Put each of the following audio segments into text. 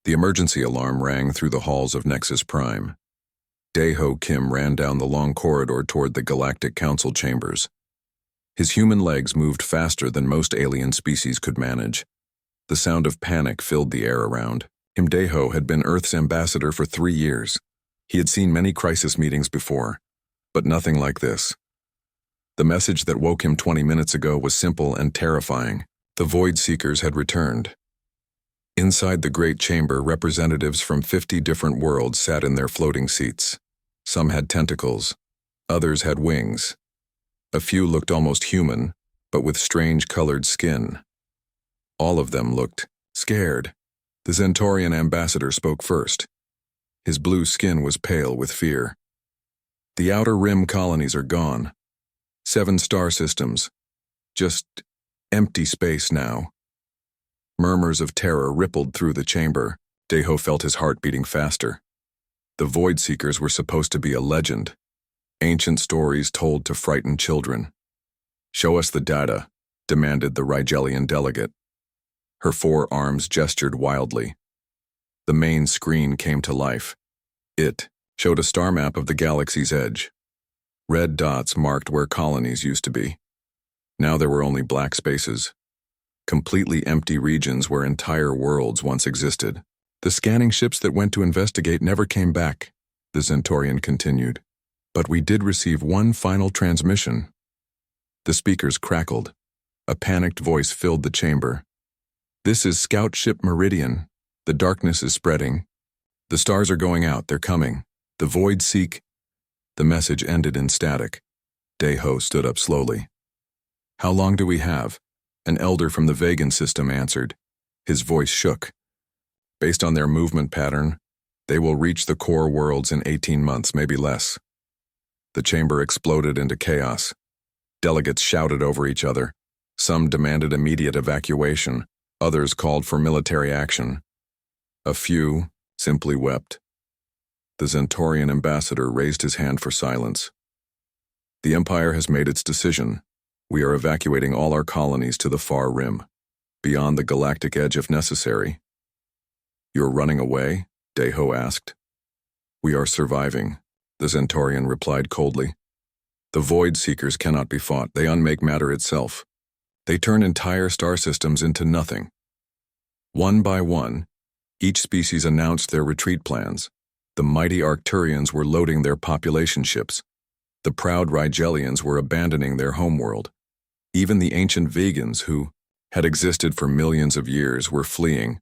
The emergency alarm rang through the halls of Nexus Prime. Dae-ho Kim ran down the long corridor toward the Galactic Council chambers. His human legs moved faster than most alien species could manage. The sound of panic filled the air around him. Dae-ho had been Earth's ambassador for 3 years. He had seen many crisis meetings before, but nothing like this. The message that woke him 20 minutes ago was simple and terrifying. The Void Seekers had returned. Inside the great chamber, representatives from 50 different worlds sat in their floating seats. Some had tentacles, others had wings. A few looked almost human, but with strange colored skin. All of them looked scared. The Zentorian ambassador spoke first. His blue skin was pale with fear. The Outer Rim colonies are gone. 7 star systems. Just empty space now. Murmurs of terror rippled through the chamber. Dae-ho felt his heart beating faster. The Void Seekers were supposed to be a legend. Ancient stories told to frighten children. "Show us the data," demanded the Rigelian delegate. Her 4 arms gestured wildly. The main screen came to life. It showed a star map of the galaxy's edge. Red dots marked where colonies used to be. Now there were only black spaces. Completely empty regions where entire worlds once existed. The scanning ships that went to investigate never came back, the Zentorian continued. But we did receive one final transmission. The speakers crackled. A panicked voice filled the chamber. "This is Scout Ship Meridian. The darkness is spreading. The stars are going out, they're coming. The Void seek." The message ended in static. Dae-ho stood up slowly. "How long do we have?" An elder from the Vegan system answered. His voice shook. "Based on their movement pattern, they will reach the core worlds in 18 months, maybe less." The chamber exploded into chaos. Delegates shouted over each other. Some demanded immediate evacuation. Others called for military action. A few simply wept. The Zentorian ambassador raised his hand for silence. "The Empire has made its decision. We are evacuating all our colonies to the far rim, beyond the galactic edge if necessary." "You're running away?" Dae-ho asked. "We are surviving," the Zentorian replied coldly. "The Void Seekers cannot be fought. They unmake matter itself. They turn entire star systems into nothing." One by one, each species announced their retreat plans. The mighty Arcturians were loading their population ships. The proud Rigelians were abandoning their homeworld. Even the ancient vegans, who had existed for millions of years, were fleeing.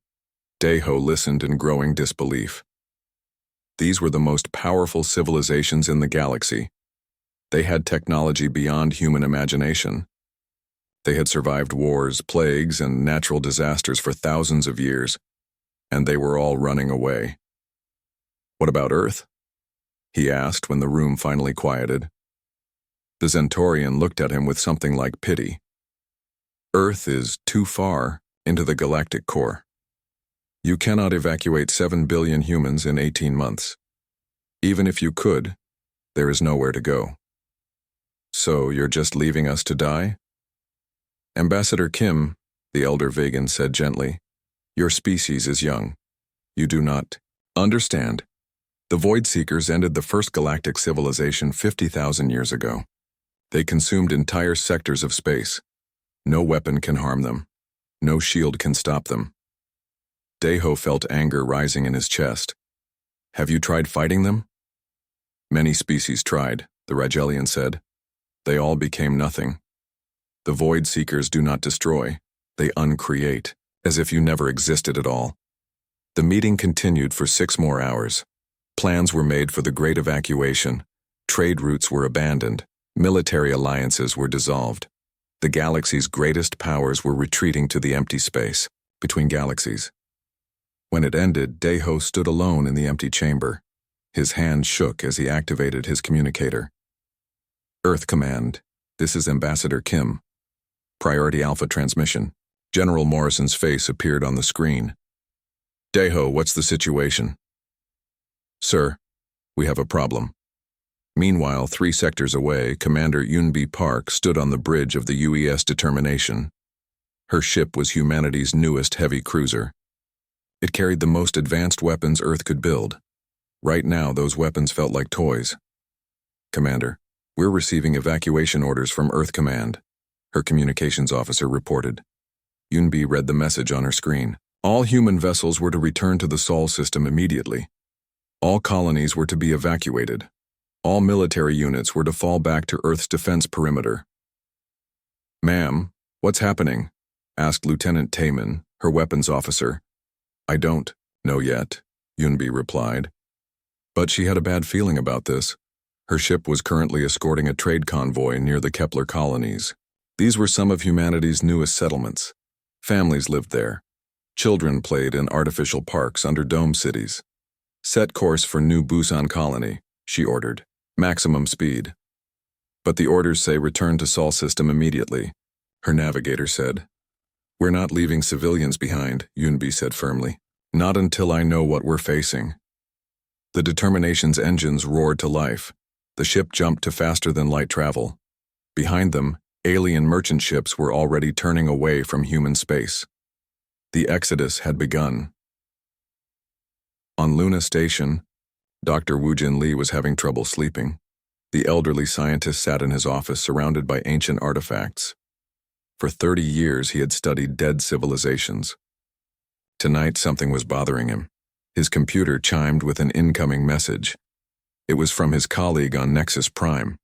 Dae-ho listened in growing disbelief. These were the most powerful civilizations in the galaxy. They had technology beyond human imagination. They had survived wars, plagues, and natural disasters for thousands of years, and they were all running away. "What about Earth?" he asked when the room finally quieted. The Zentorian looked at him with something like pity. "Earth is too far into the galactic core. You cannot evacuate 7 billion humans in 18 months. Even if you could, there is nowhere to go." "So you're just leaving us to die?" "Ambassador Kim," the elder Vegan said gently, "your species is young. You do not understand. The Void Seekers ended the first galactic civilization 50,000 years ago. They consumed entire sectors of space. No weapon can harm them. No shield can stop them." Dae-ho felt anger rising in his chest. "Have you tried fighting them?" "Many species tried," the Rigelian said. "They all became nothing. The Void Seekers do not destroy. They uncreate, as if you never existed at all." The meeting continued for 6 more hours. Plans were made for the great evacuation. Trade routes were abandoned. Military alliances were dissolved. The galaxy's greatest powers were retreating to the empty space between galaxies. When it ended, Dae-ho stood alone in the empty chamber. His hand shook as he activated his communicator. "Earth Command, this is Ambassador Kim. Priority Alpha transmission." General Morrison's face appeared on the screen. "Dae-ho, what's the situation?" "Sir, we have a problem." Meanwhile, 3 sectors away, Commander Yunbi Park stood on the bridge of the UES Determination. Her ship was humanity's newest heavy cruiser. It carried the most advanced weapons Earth could build. Right now, those weapons felt like toys. "Commander, we're receiving evacuation orders from Earth Command," her communications officer reported. Yunbi read the message on her screen. All human vessels were to return to the Sol system immediately. All colonies were to be evacuated. All military units were to fall back to Earth's defense perimeter. "Ma'am, what's happening?" asked Lieutenant Taemin, her weapons officer. "I don't know yet," Yunbi replied. But she had a bad feeling about this. Her ship was currently escorting a trade convoy near the Kepler colonies. These were some of humanity's newest settlements. Families lived there. Children played in artificial parks under dome cities. "Set course for New Busan colony," she ordered. "Maximum speed." "But the orders say return to Sol system immediately," her navigator said. "We're not leaving civilians behind," Yunbi said firmly. "Not until I know what we're facing." The Determination's engines roared to life. The ship jumped to faster-than-light travel. Behind them, alien merchant ships were already turning away from human space. The exodus had begun. On Luna Station, Dr. Woojin Lee was having trouble sleeping. The elderly scientist sat in his office surrounded by ancient artifacts. For 30 years he had studied dead civilizations. Tonight something was bothering him. His computer chimed with an incoming message. It was from his colleague on Nexus Prime.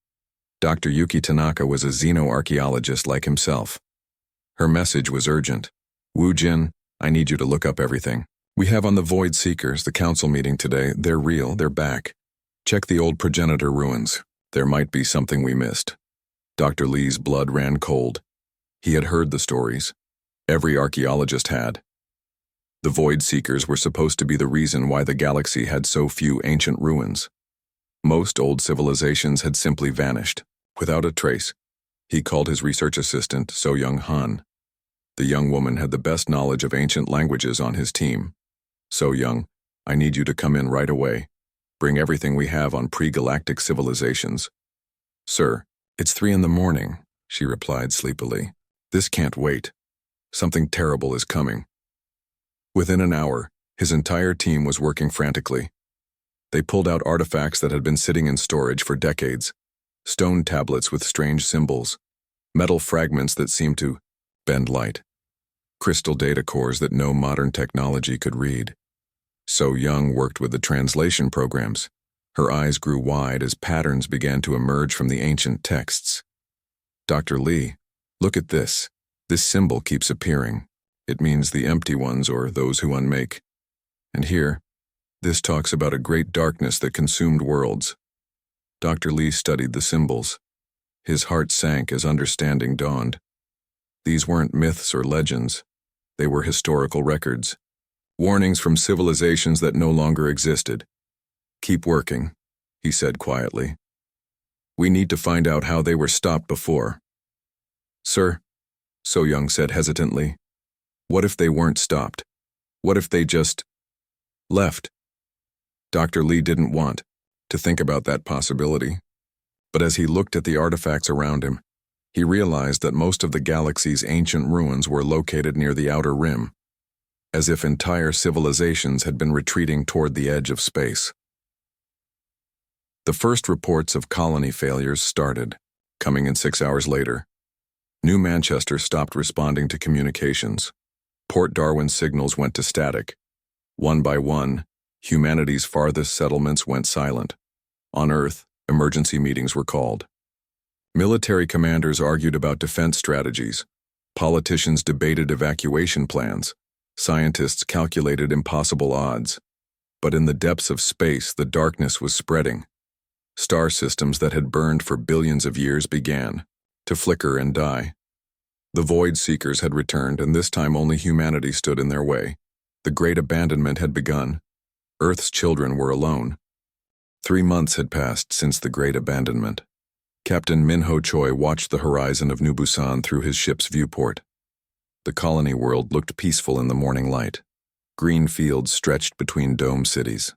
Dr. Yuki Tanaka was a xenoarchaeologist like himself. Her message was urgent. "Woojin, I need you to look up everything. We have on the Void Seekers, the council meeting today. They're real, they're back. Check the old progenitor ruins. There might be something we missed." Dr. Lee's blood ran cold. He had heard the stories. Every archaeologist had. The Void Seekers were supposed to be the reason why the galaxy had so few ancient ruins. Most old civilizations had simply vanished, without a trace. He called his research assistant, So Young Han. The young woman had the best knowledge of ancient languages on his team. "So Young, I need you to come in right away. Bring everything we have on pre-galactic civilizations." "Sir, it's 3 a.m, she replied sleepily. "This can't wait. Something terrible is coming." Within an hour, his entire team was working frantically. They pulled out artifacts that had been sitting in storage for decades. Stone tablets with strange symbols. Metal fragments that seemed to bend light. Crystal data cores that no modern technology could read. So Young worked with the translation programs. Her eyes grew wide as patterns began to emerge from the ancient texts. "Dr. Lee, look at this. This symbol keeps appearing. It means the empty ones or those who unmake. And here, this talks about a great darkness that consumed worlds." Dr. Lee studied the symbols. His heart sank as understanding dawned. These weren't myths or legends. They were historical records. Warnings from civilizations that no longer existed. "Keep working," he said quietly. "We need to find out how they were stopped before." "Sir," So Young said hesitantly, "what if they weren't stopped? What if they just left?" Dr. Lee didn't want to think about that possibility. But as he looked at the artifacts around him, he realized that most of the galaxy's ancient ruins were located near the outer rim, as if entire civilizations had been retreating toward the edge of space. The first reports of colony failures started, coming in 6 hours later. New Manchester stopped responding to communications. Port Darwin's signals went to static. One by one, humanity's farthest settlements went silent. On Earth, emergency meetings were called. Military commanders argued about defense strategies. Politicians debated evacuation plans. Scientists calculated impossible odds. But in the depths of space, the darkness was spreading. Star systems that had burned for billions of years began to flicker and die. The Void Seekers had returned, and this time only humanity stood in their way. The Great Abandonment had begun. Earth's children were alone. 3 months had passed since the Great Abandonment. Captain Minho Choi watched the horizon of New Busan through his ship's viewport. The colony world looked peaceful in the morning light. Green fields stretched between dome cities.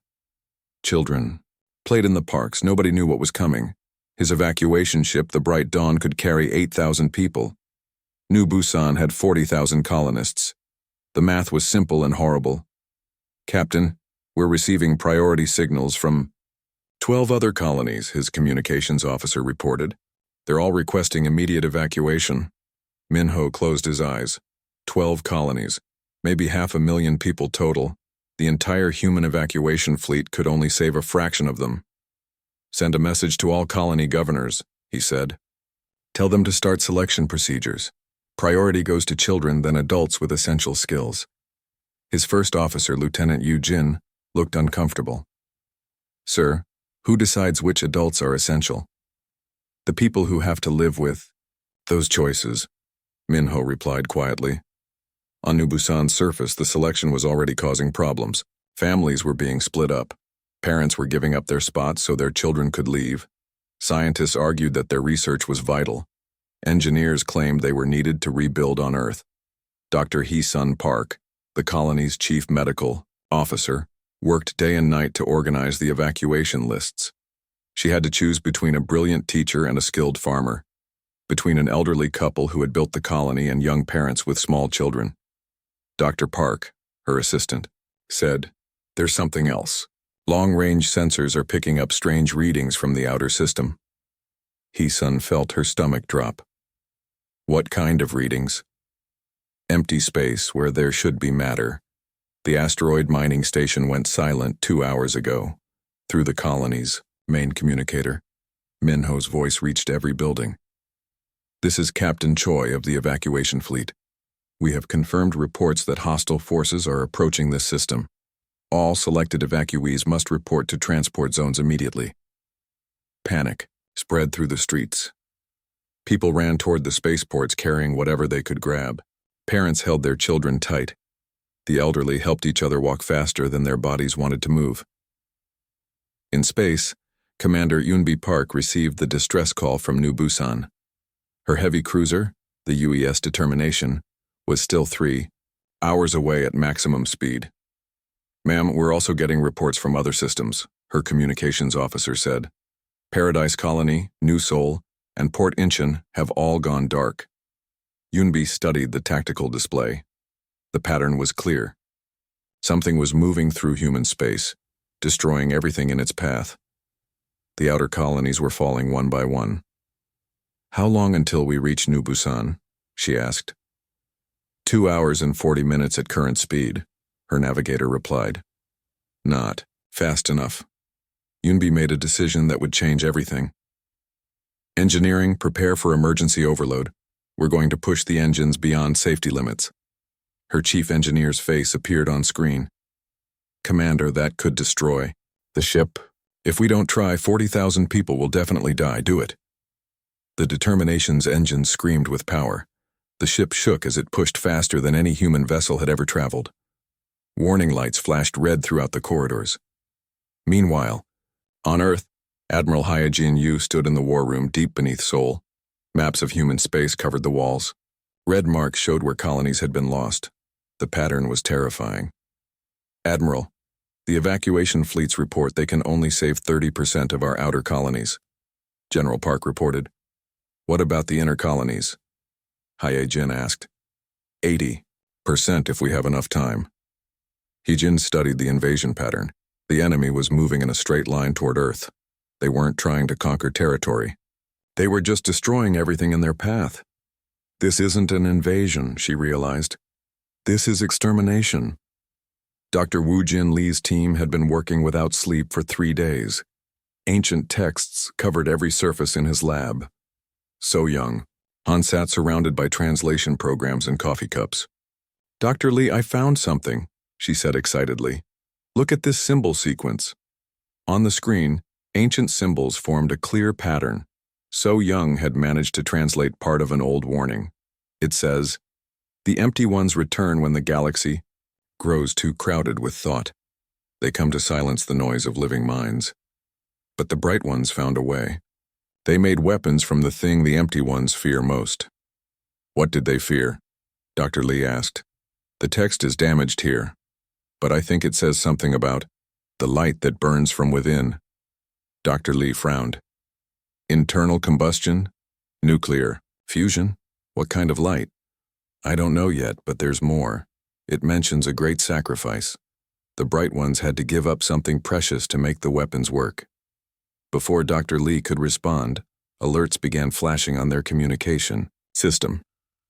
Children played in the parks. Nobody knew what was coming. His evacuation ship, the Bright Dawn, could carry 8,000 people. New Busan had 40,000 colonists. The math was simple and horrible. Captain, we're receiving priority signals from 12 other colonies, his communications officer reported. They're all requesting immediate evacuation. Minho closed his eyes. 12 colonies, maybe 500,000 people total. The entire human evacuation fleet could only save a fraction of them. Send a message to all colony governors, he said. Tell them to start selection procedures. Priority goes to children, then adults with essential skills. His first officer, Lieutenant Yu Jin, looked uncomfortable. Sir, who decides which adults are essential? The people who have to live with those choices, Minho replied quietly. On New Busan's surface, the selection was already causing problems. Families were being split up. Parents were giving up their spots so their children could leave. Scientists argued that their research was vital. Engineers claimed they were needed to rebuild on Earth. Dr. Hee-sun Park, the colony's chief medical officer, worked day and night to organize the evacuation lists. She had to choose between a brilliant teacher and a skilled farmer, between an elderly couple who had built the colony and young parents with small children. Dr. Park, her assistant, said, "There's something else. Long-range sensors are picking up strange readings from the outer system." Hee-sun felt her stomach drop. What kind of readings? Empty space where there should be matter. The asteroid mining station went silent 2 hours ago. Through the colony's main communicator, Minho's voice reached every building. This is Captain Choi of the evacuation fleet. We have confirmed reports that hostile forces are approaching this system. All selected evacuees must report to transport zones immediately. Panic spread through the streets. People ran toward the spaceports carrying whatever they could grab. Parents held their children tight. The elderly helped each other walk faster than their bodies wanted to move. In space, Commander Yunbi Park received the distress call from New Busan. Her heavy cruiser, the UES Determination, was still 3 hours away at maximum speed. Ma'am, we're also getting reports from other systems, her communications officer said. Paradise Colony, New Seoul, and Port Incheon have all gone dark. Yunbi studied the tactical display. The pattern was clear. Something was moving through human space, destroying everything in its path. The outer colonies were falling one by one. How long until we reach New Busan? She asked. 2 hours and 40 minutes at current speed, her navigator replied. Not fast enough. Yunbi made a decision that would change everything. Engineering, prepare for emergency overload. We're going to push the engines beyond safety limits. Her chief engineer's face appeared on screen. Commander, that could destroy the ship. If we don't try, 40,000 people will definitely die. Do it. The Determination's engines screamed with power. The ship shook as it pushed faster than any human vessel had ever traveled. Warning lights flashed red throughout the corridors. Meanwhile, on Earth, Admiral Hyojin Yu stood in the war room deep beneath Seoul. Maps of human space covered the walls. Red marks showed where colonies had been lost. The pattern was terrifying. Admiral, the evacuation fleets report they can only save 30% of our outer colonies. General Park reported. What about the inner colonies? Hyojin asked. 80% if we have enough time. Hyojin studied the invasion pattern. The enemy was moving in a straight line toward Earth. They weren't trying to conquer territory. They were just destroying everything in their path. This isn't an invasion, she realized. This is extermination. Dr. Woo Jin Lee's team had been working without sleep for 3 days. Ancient texts covered every surface in his lab. So young, Han sat surrounded by translation programs and coffee cups. Dr. Lee, I found something, she said excitedly. Look at this symbol sequence. On the screen, ancient symbols formed a clear pattern. So Young had managed to translate part of an old warning. It says, "The empty ones return when the galaxy grows too crowded with thought. They come to silence the noise of living minds. But the bright ones found a way. They made weapons from the thing the empty ones fear most." What did they fear? Dr. Lee asked. The text is damaged here, but I think it says something about the light that burns from within. Dr. Lee frowned. Internal combustion? Nuclear? Fusion? What kind of light? I don't know yet, but there's more. It mentions a great sacrifice. The bright ones had to give up something precious to make the weapons work. Before Dr. Lee could respond, alerts began flashing on their communication system.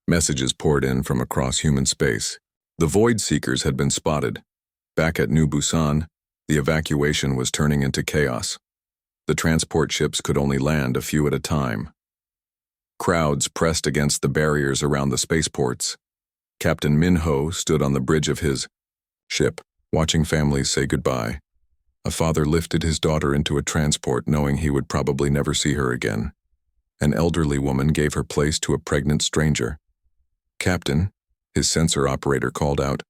Messages poured in from across human space. The Void Seekers had been spotted. Back at New Busan, the evacuation was turning into chaos. The transport ships could only land a few at a time. Crowds pressed against the barriers around the spaceports. Captain Min-ho stood on the bridge of his ship, watching families say goodbye. A father lifted his daughter into a transport knowing he would probably never see her again. An elderly woman gave her place to a pregnant stranger. "Captain," his sensor operator called out.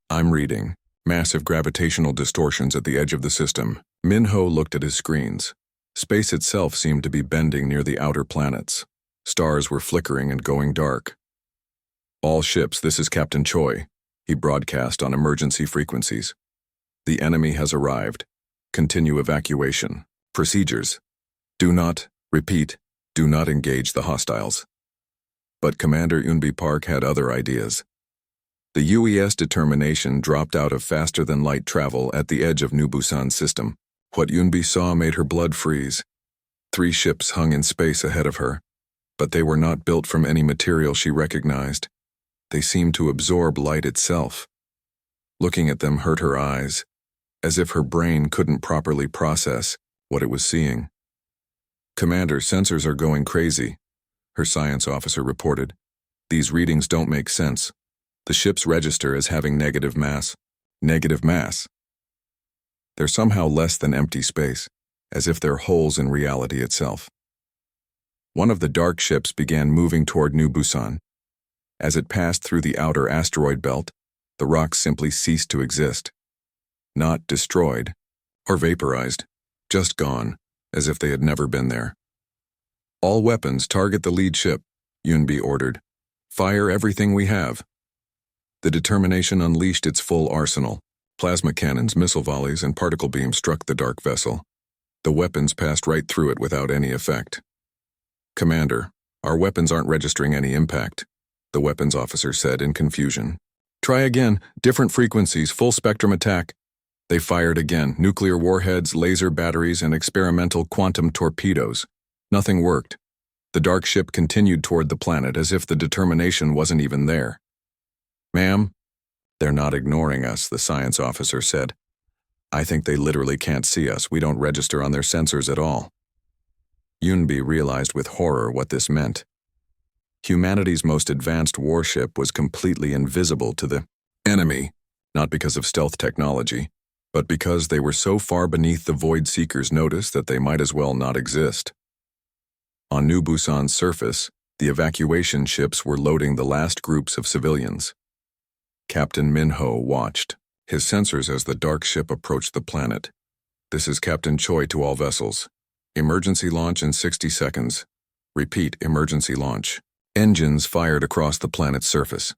"I'm reading. Massive gravitational distortions at the edge of the system." Min-ho looked at his screens. Space itself seemed to be bending near the outer planets. Stars were flickering and going dark. "All ships, this is Captain Choi," he broadcast on emergency frequencies. "The enemy has arrived. Continue evacuation. Procedures. Do not engage the hostiles." But Commander Eunbi Park had other ideas. The UES determination dropped out of faster-than-light travel at the edge of New Busan's system. What Eunbi saw made her blood freeze. 3 ships hung in space ahead of her, but they were not built from any material she recognized. They seemed to absorb light itself. Looking at them hurt her eyes, as if her brain couldn't properly process what it was seeing. "Commander, sensors are going crazy," her science officer reported. "These readings don't make sense. The ships register as having negative mass." Negative mass? They're somehow less than empty space, as if they're holes in reality itself. One of the dark ships began moving toward New Busan. As it passed through the outer asteroid belt, the rocks simply ceased to exist. Not destroyed or vaporized, just gone, as if they had never been there. "All weapons target the lead ship," Eunbi ordered. "Fire everything we have." The determination unleashed its full arsenal. Plasma cannons, missile volleys, and particle beams struck the dark vessel. The weapons passed right through it without any effect. "Commander, our weapons aren't registering any impact," the weapons officer said in confusion. "Try again, different frequencies, full spectrum attack." They fired again, nuclear warheads, laser batteries, and experimental quantum torpedoes. Nothing worked. The dark ship continued toward the planet as if the determination wasn't even there. "Ma'am?" "They're not ignoring us," the science officer said. "I think they literally can't see us. We don't register on their sensors at all." Eunbi realized with horror what this meant. Humanity's most advanced warship was completely invisible to the enemy, not because of stealth technology, but because they were so far beneath the Void Seekers' notice that they might as well not exist. On New Busan's surface, the evacuation ships were loading the last groups of civilians. Captain Min-ho watched, his sensors as the dark ship approached the planet. "This is Captain Choi to all vessels. Emergency launch in 60 seconds. Repeat, emergency launch." Engines fired across the planet's surface.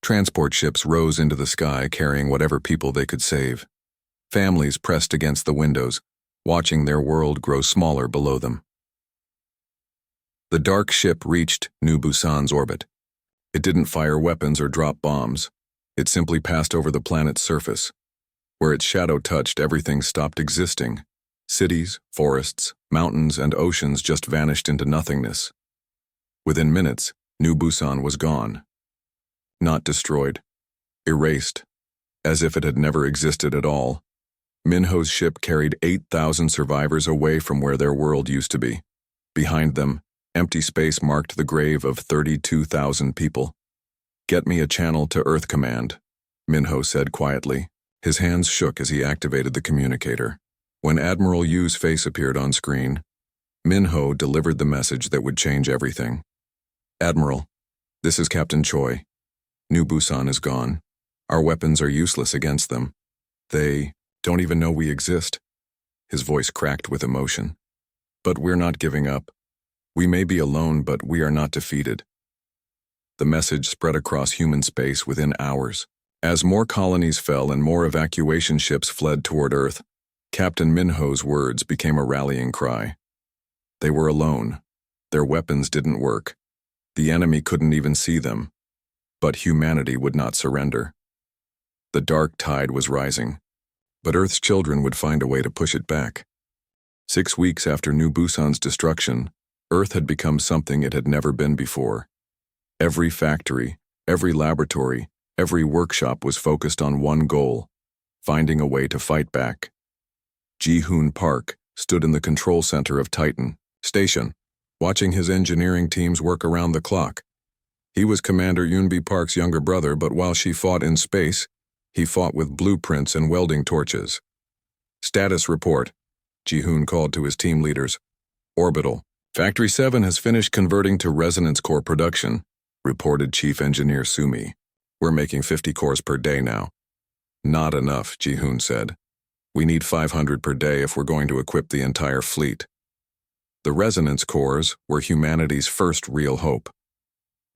Transport ships rose into the sky carrying whatever people they could save. Families pressed against the windows, watching their world grow smaller below them. The dark ship reached New Busan's orbit. It didn't fire weapons or drop bombs. It simply passed over the planet's surface. Where its shadow touched, everything stopped existing. Cities, forests, mountains, and oceans just vanished into nothingness. Within minutes, New Busan was gone. Not destroyed. Erased. As if it had never existed at all. Min-ho's ship carried 8,000 survivors away from where their world used to be. Behind them, empty space marked the grave of 32,000 people. "Get me a channel to Earth Command," Min-ho said quietly. His hands shook as he activated the communicator. When Admiral Yu's face appeared on screen, Min-ho delivered the message that would change everything. "Admiral, this is Captain Choi. New Busan is gone. Our weapons are useless against them. They don't even know we exist." His voice cracked with emotion. "But we're not giving up. We may be alone, but we are not defeated." The message spread across human space within hours. As more colonies fell and more evacuation ships fled toward Earth, Captain Min-ho's words became a rallying cry. They were alone. Their weapons didn't work. The enemy couldn't even see them. But humanity would not surrender. The dark tide was rising. but Earth's children would find a way to push it back. 6 weeks after New Busan's destruction, Earth had become something it had never been before. Every factory, every laboratory, every workshop was focused on one goal: finding a way to fight back. Ji-hoon Park stood in the control center of Titan Station, watching his engineering teams work around the clock. He was Commander Yoonbi Park's younger brother, but while she fought in space, he fought with blueprints and welding torches. "Status report," Ji-hoon called to his team leaders. "Orbital. Factory 7 has finished converting to resonance core production," reported Chief Engineer Sumi. "We're making 50 cores per day now." "Not enough," Ji-hoon said. "We need 500 per day if we're going to equip the entire fleet." The resonance cores were humanity's first real hope.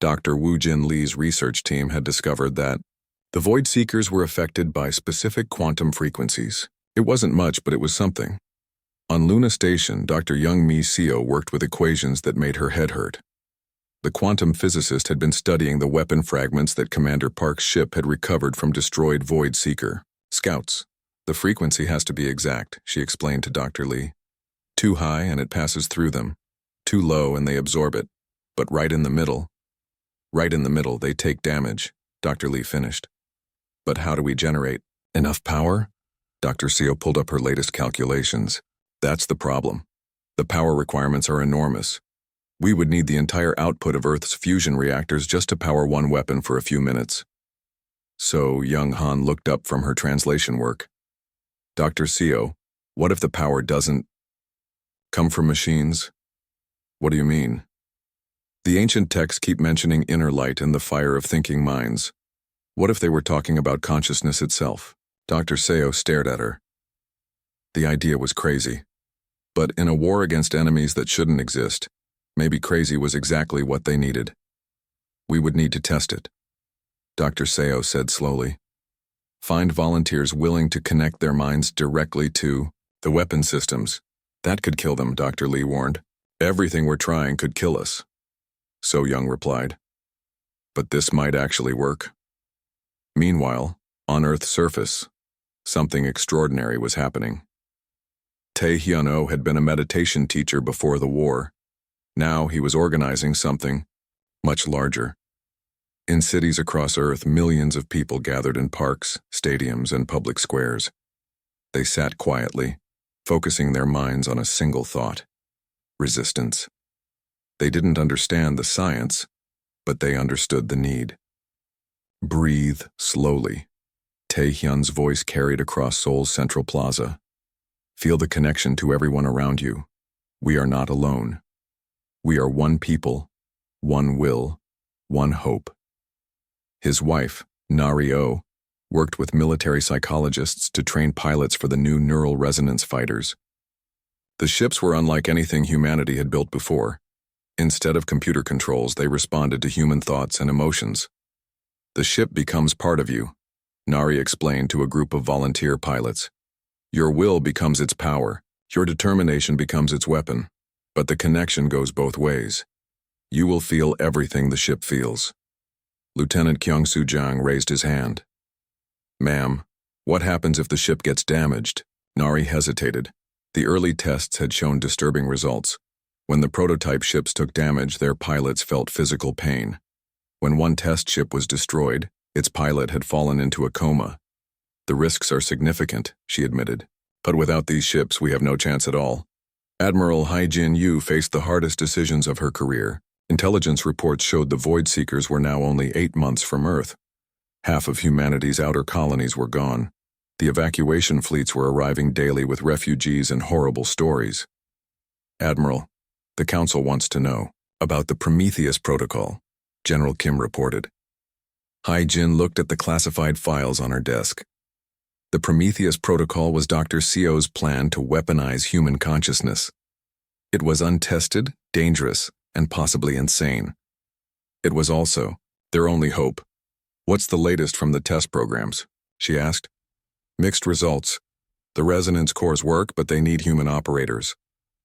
Dr. Woo Jin Lee's research team had discovered that the Void Seekers were affected by specific quantum frequencies. It wasn't much, but it was something. On Luna Station, Dr. Young Mi Seo worked with equations that made her head hurt. The quantum physicist had been studying the weapon fragments that Commander Park's ship had recovered from destroyed Void Seeker scouts. "The frequency has to be exact," she explained to Dr. Lee. "Too high and it passes through them. Too low and they absorb it. But right in the middle, they take damage," Dr. Lee finished. "But how do we generate enough power?" Dr. Seo pulled up her latest calculations. "That's the problem. The power requirements are enormous. We would need the entire output of Earth's fusion reactors just to power one weapon for a few minutes." So Young Han looked up from her translation work. "Dr. Seo, what if the power doesn't come from machines?" "What do you mean?" "The ancient texts keep mentioning inner light and the fire of thinking minds. What if they were talking about consciousness itself?" Dr. Seo stared at her. The idea was crazy. But in a war against enemies that shouldn't exist, maybe crazy was exactly what they needed. "We would need to test it," Dr. Seo said slowly. "Find volunteers willing to connect their minds directly to the weapon systems. That could kill them," Dr. Lee warned. "Everything we're trying could kill us." So Young replied. "But this might actually work." Meanwhile, on Earth's surface, something extraordinary was happening. Tae Hyun-oh had been a meditation teacher before the war. Now he was organizing something much larger. In cities across Earth, millions of people gathered in parks, stadiums, and public squares. They sat quietly, focusing their minds on a single thought: resistance. They didn't understand the science, but they understood the need. "Breathe slowly," Tae-hyun's voice carried across Seoul's Central Plaza. "Feel the connection to everyone around you. We are not alone. We are one people, one will, one hope." His wife, Nari-oh, worked with military psychologists to train pilots for the new neural resonance fighters. The ships were unlike anything humanity had built before. Instead of computer controls, they responded to human thoughts and emotions. "The ship becomes part of you," Nari explained to a group of volunteer pilots. "Your will becomes its power, your determination becomes its weapon, but the connection goes both ways. You will feel everything the ship feels." Lieutenant Kyung Soo-jang raised his hand. "Ma'am, what happens if the ship gets damaged?" Nari hesitated. The early tests had shown disturbing results. When the prototype ships took damage, their pilots felt physical pain. When one test ship was destroyed, its pilot had fallen into a coma. "The risks are significant," she admitted. "But without these ships, we have no chance at all." Admiral Hai Jin-yu faced the hardest decisions of her career. Intelligence reports showed the Void Seekers were now only 8 months from Earth. Half of humanity's outer colonies were gone. The evacuation fleets were arriving daily with refugees and horrible stories. "Admiral, the Council wants to know about the Prometheus Protocol," General Kim reported. Hai Jin looked at the classified files on her desk. The Prometheus Protocol was Dr. Seo's plan to weaponize human consciousness. It was untested, dangerous, and possibly insane. It was also their only hope. "What's the latest from the test programs?" she asked. "Mixed results. The resonance cores work, but they need human operators.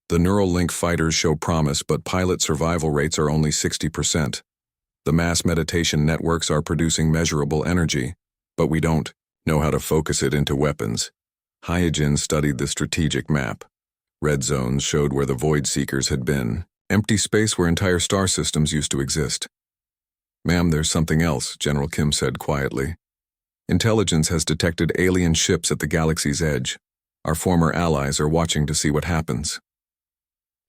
The neural link fighters show promise, but pilot survival rates are only 60%. The mass meditation networks are producing measurable energy, but we don't know how to focus it into weapons." Hyojin studied the strategic map. Red zones showed where the Void Seekers had been, empty space where entire star systems used to exist. "Ma'am, there's something else," General Kim said quietly. "Intelligence has detected alien ships at the galaxy's edge. Our former allies are watching to see what happens."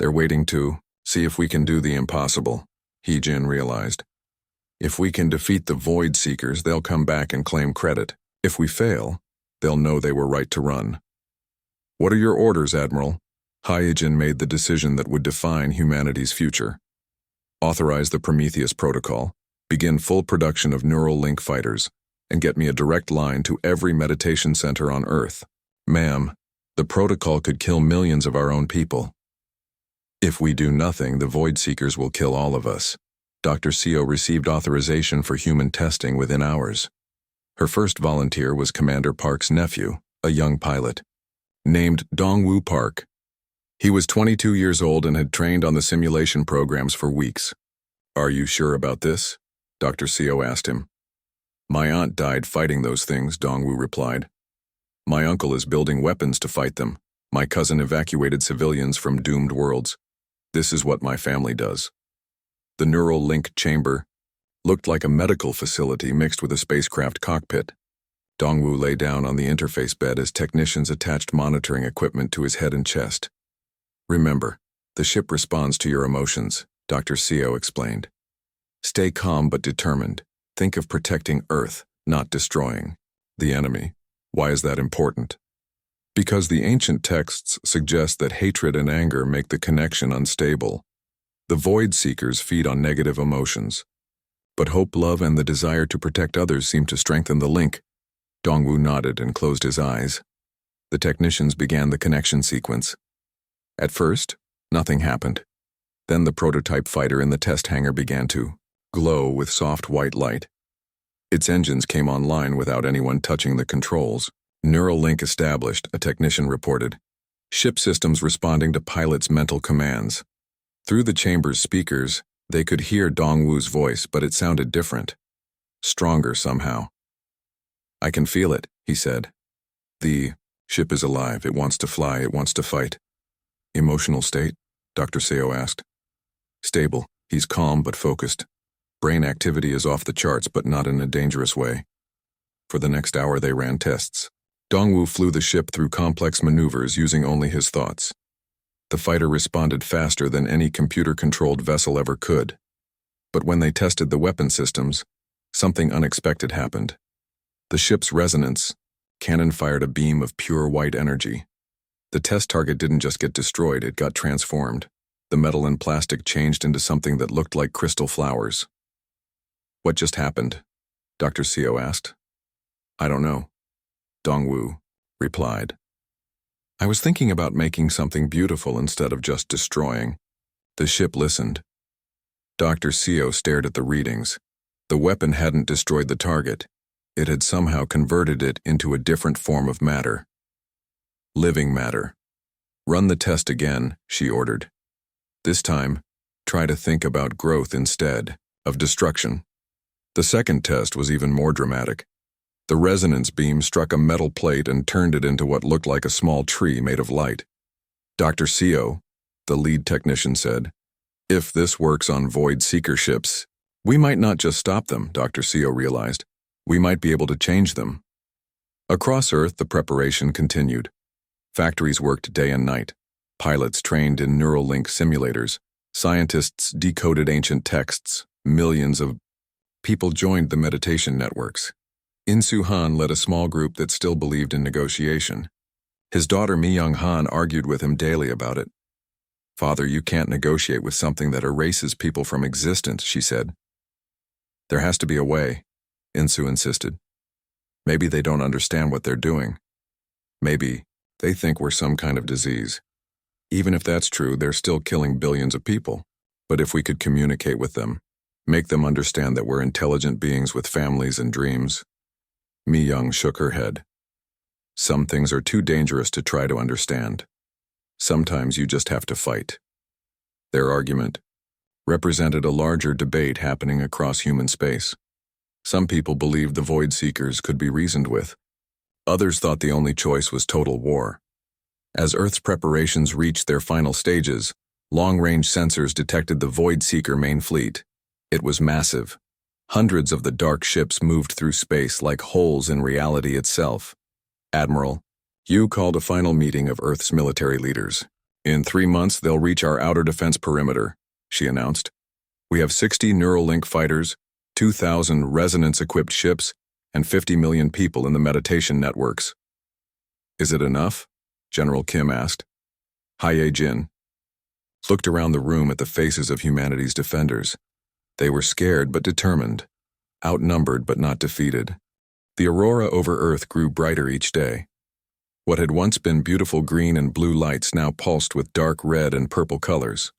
"They're waiting to see if we can do the impossible," Hyojin realized. "If we can defeat the Void Seekers, they'll come back and claim credit. If we fail, they'll know they were right to run." "What are your orders, Admiral?" Hyojin made the decision that would define humanity's future. "Authorize the Prometheus Protocol, begin full production of neural link fighters, and get me a direct line to every meditation center on Earth." "Ma'am, the protocol could kill millions of our own people. If we do nothing, the Void Seekers will kill all of us." Dr. Seo received authorization for human testing within hours. Her first volunteer was Commander Park's nephew, a young pilot, named Dongwoo Park. He was 22 years old and had trained on the simulation programs for weeks. "Are you sure about this?" Dr. Seo asked him. "My aunt died fighting those things," Dongwoo replied. "My uncle is building weapons to fight them. My cousin evacuated civilians from doomed worlds. This is what my family does." The neural link chamber looked like a medical facility mixed with a spacecraft cockpit. Dongwoo lay down on the interface bed as technicians attached monitoring equipment to his head and chest. "Remember, the ship responds to your emotions," Dr. Seo explained. "Stay calm but determined. Think of protecting Earth, not destroying the enemy." "Why is that important?" "Because the ancient texts suggest that hatred and anger make the connection unstable. The Void Seekers feed on negative emotions. But hope, love, and the desire to protect others seem to strengthen the link." Dongwoo nodded and closed his eyes. The technicians began the connection sequence. At first, nothing happened. Then the prototype fighter in the test hangar began to glow with soft white light. Its engines came online without anyone touching the controls. "Neural link established," a technician reported. "Ship systems responding to pilot's mental commands." Through the chamber's speakers, they could hear Dongwoo's voice, but it sounded different. Stronger somehow. "I can feel it," he said. "The ship is alive. It wants to fly. It wants to fight." "Emotional state?" Dr. Seo asked. "Stable. He's calm but focused. Brain activity is off the charts, but not in a dangerous way." For the next hour they ran tests. Dongwoo flew the ship through complex maneuvers using only his thoughts. The fighter responded faster than any computer-controlled vessel ever could. But when they tested the weapon systems, something unexpected happened. The ship's resonance cannon fired a beam of pure white energy. The test target didn't just get destroyed, it got transformed. The metal and plastic changed into something that looked like crystal flowers. "What just happened?" Dr. Seo asked. "I don't know," Dongwoo replied. "I was thinking about making something beautiful instead of just destroying." The ship listened. Dr. Seo stared at the readings. The weapon hadn't destroyed the target. It had somehow converted it into a different form of matter. Living matter. "Run the test again," she ordered. "This time, try to think about growth instead of destruction." The second test was even more dramatic. The resonance beam struck a metal plate and turned it into what looked like a small tree made of light. "Dr. Seo," the lead technician said, "if this works on Void Seeker ships, we might not just stop them," Dr. Seo realized. "We might be able to change them." Across Earth, the preparation continued. Factories worked day and night. Pilots trained in neural link simulators. Scientists decoded ancient texts. Millions of people joined the meditation networks. Insu Han led a small group that still believed in negotiation. His daughter Mi Young Han argued with him daily about it. "Father, you can't negotiate with something that erases people from existence," she said. "There has to be a way," Insu insisted. "Maybe they don't understand what they're doing. Maybe they think we're some kind of disease. Even if that's true, they're still killing billions of people. But if we could communicate with them, make them understand that we're intelligent beings with families and dreams." Mi Young shook her head. "Some things are too dangerous to try to understand. Sometimes you just have to fight." Their argument represented a larger debate happening across human space. Some people believed the Void Seekers could be reasoned with. Others thought the only choice was total war. As Earth's preparations reached their final stages, long-range sensors detected the Void Seeker main fleet. It was massive. Hundreds of the dark ships moved through space like holes in reality itself. Admiral, you called a final meeting of Earth's military leaders. In 3 months, they'll reach our outer defense perimeter, she announced. We have 60 Neuralink fighters, 2,000 resonance-equipped ships, and 50 million people in the meditation networks. Is it enough? General Kim asked. Haye Jin looked around the room at the faces of humanity's defenders. They were scared but determined, outnumbered but not defeated. The aurora over Earth grew brighter each day. What had once been beautiful green and blue lights now pulsed with dark red and purple colors.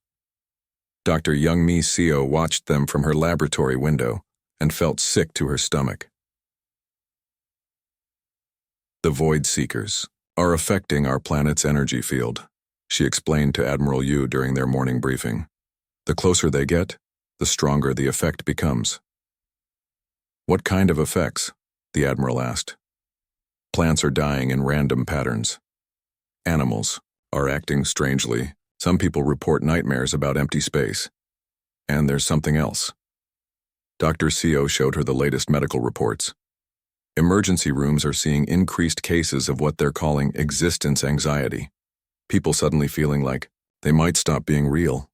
Dr. Youngmi Seo watched them from her laboratory window and felt sick to her stomach. The Void Seekers are affecting our planet's energy field, she explained to Admiral Yu during their morning briefing. The closer they get, the stronger the effect becomes. What kind of effects? The Admiral asked. Plants are dying in random patterns. Animals are acting strangely. Some people report nightmares about empty space. And there's something else. Dr. Seo showed her the latest medical reports. Emergency rooms are seeing increased cases of what they're calling existence anxiety. People suddenly feeling like they might stop being real.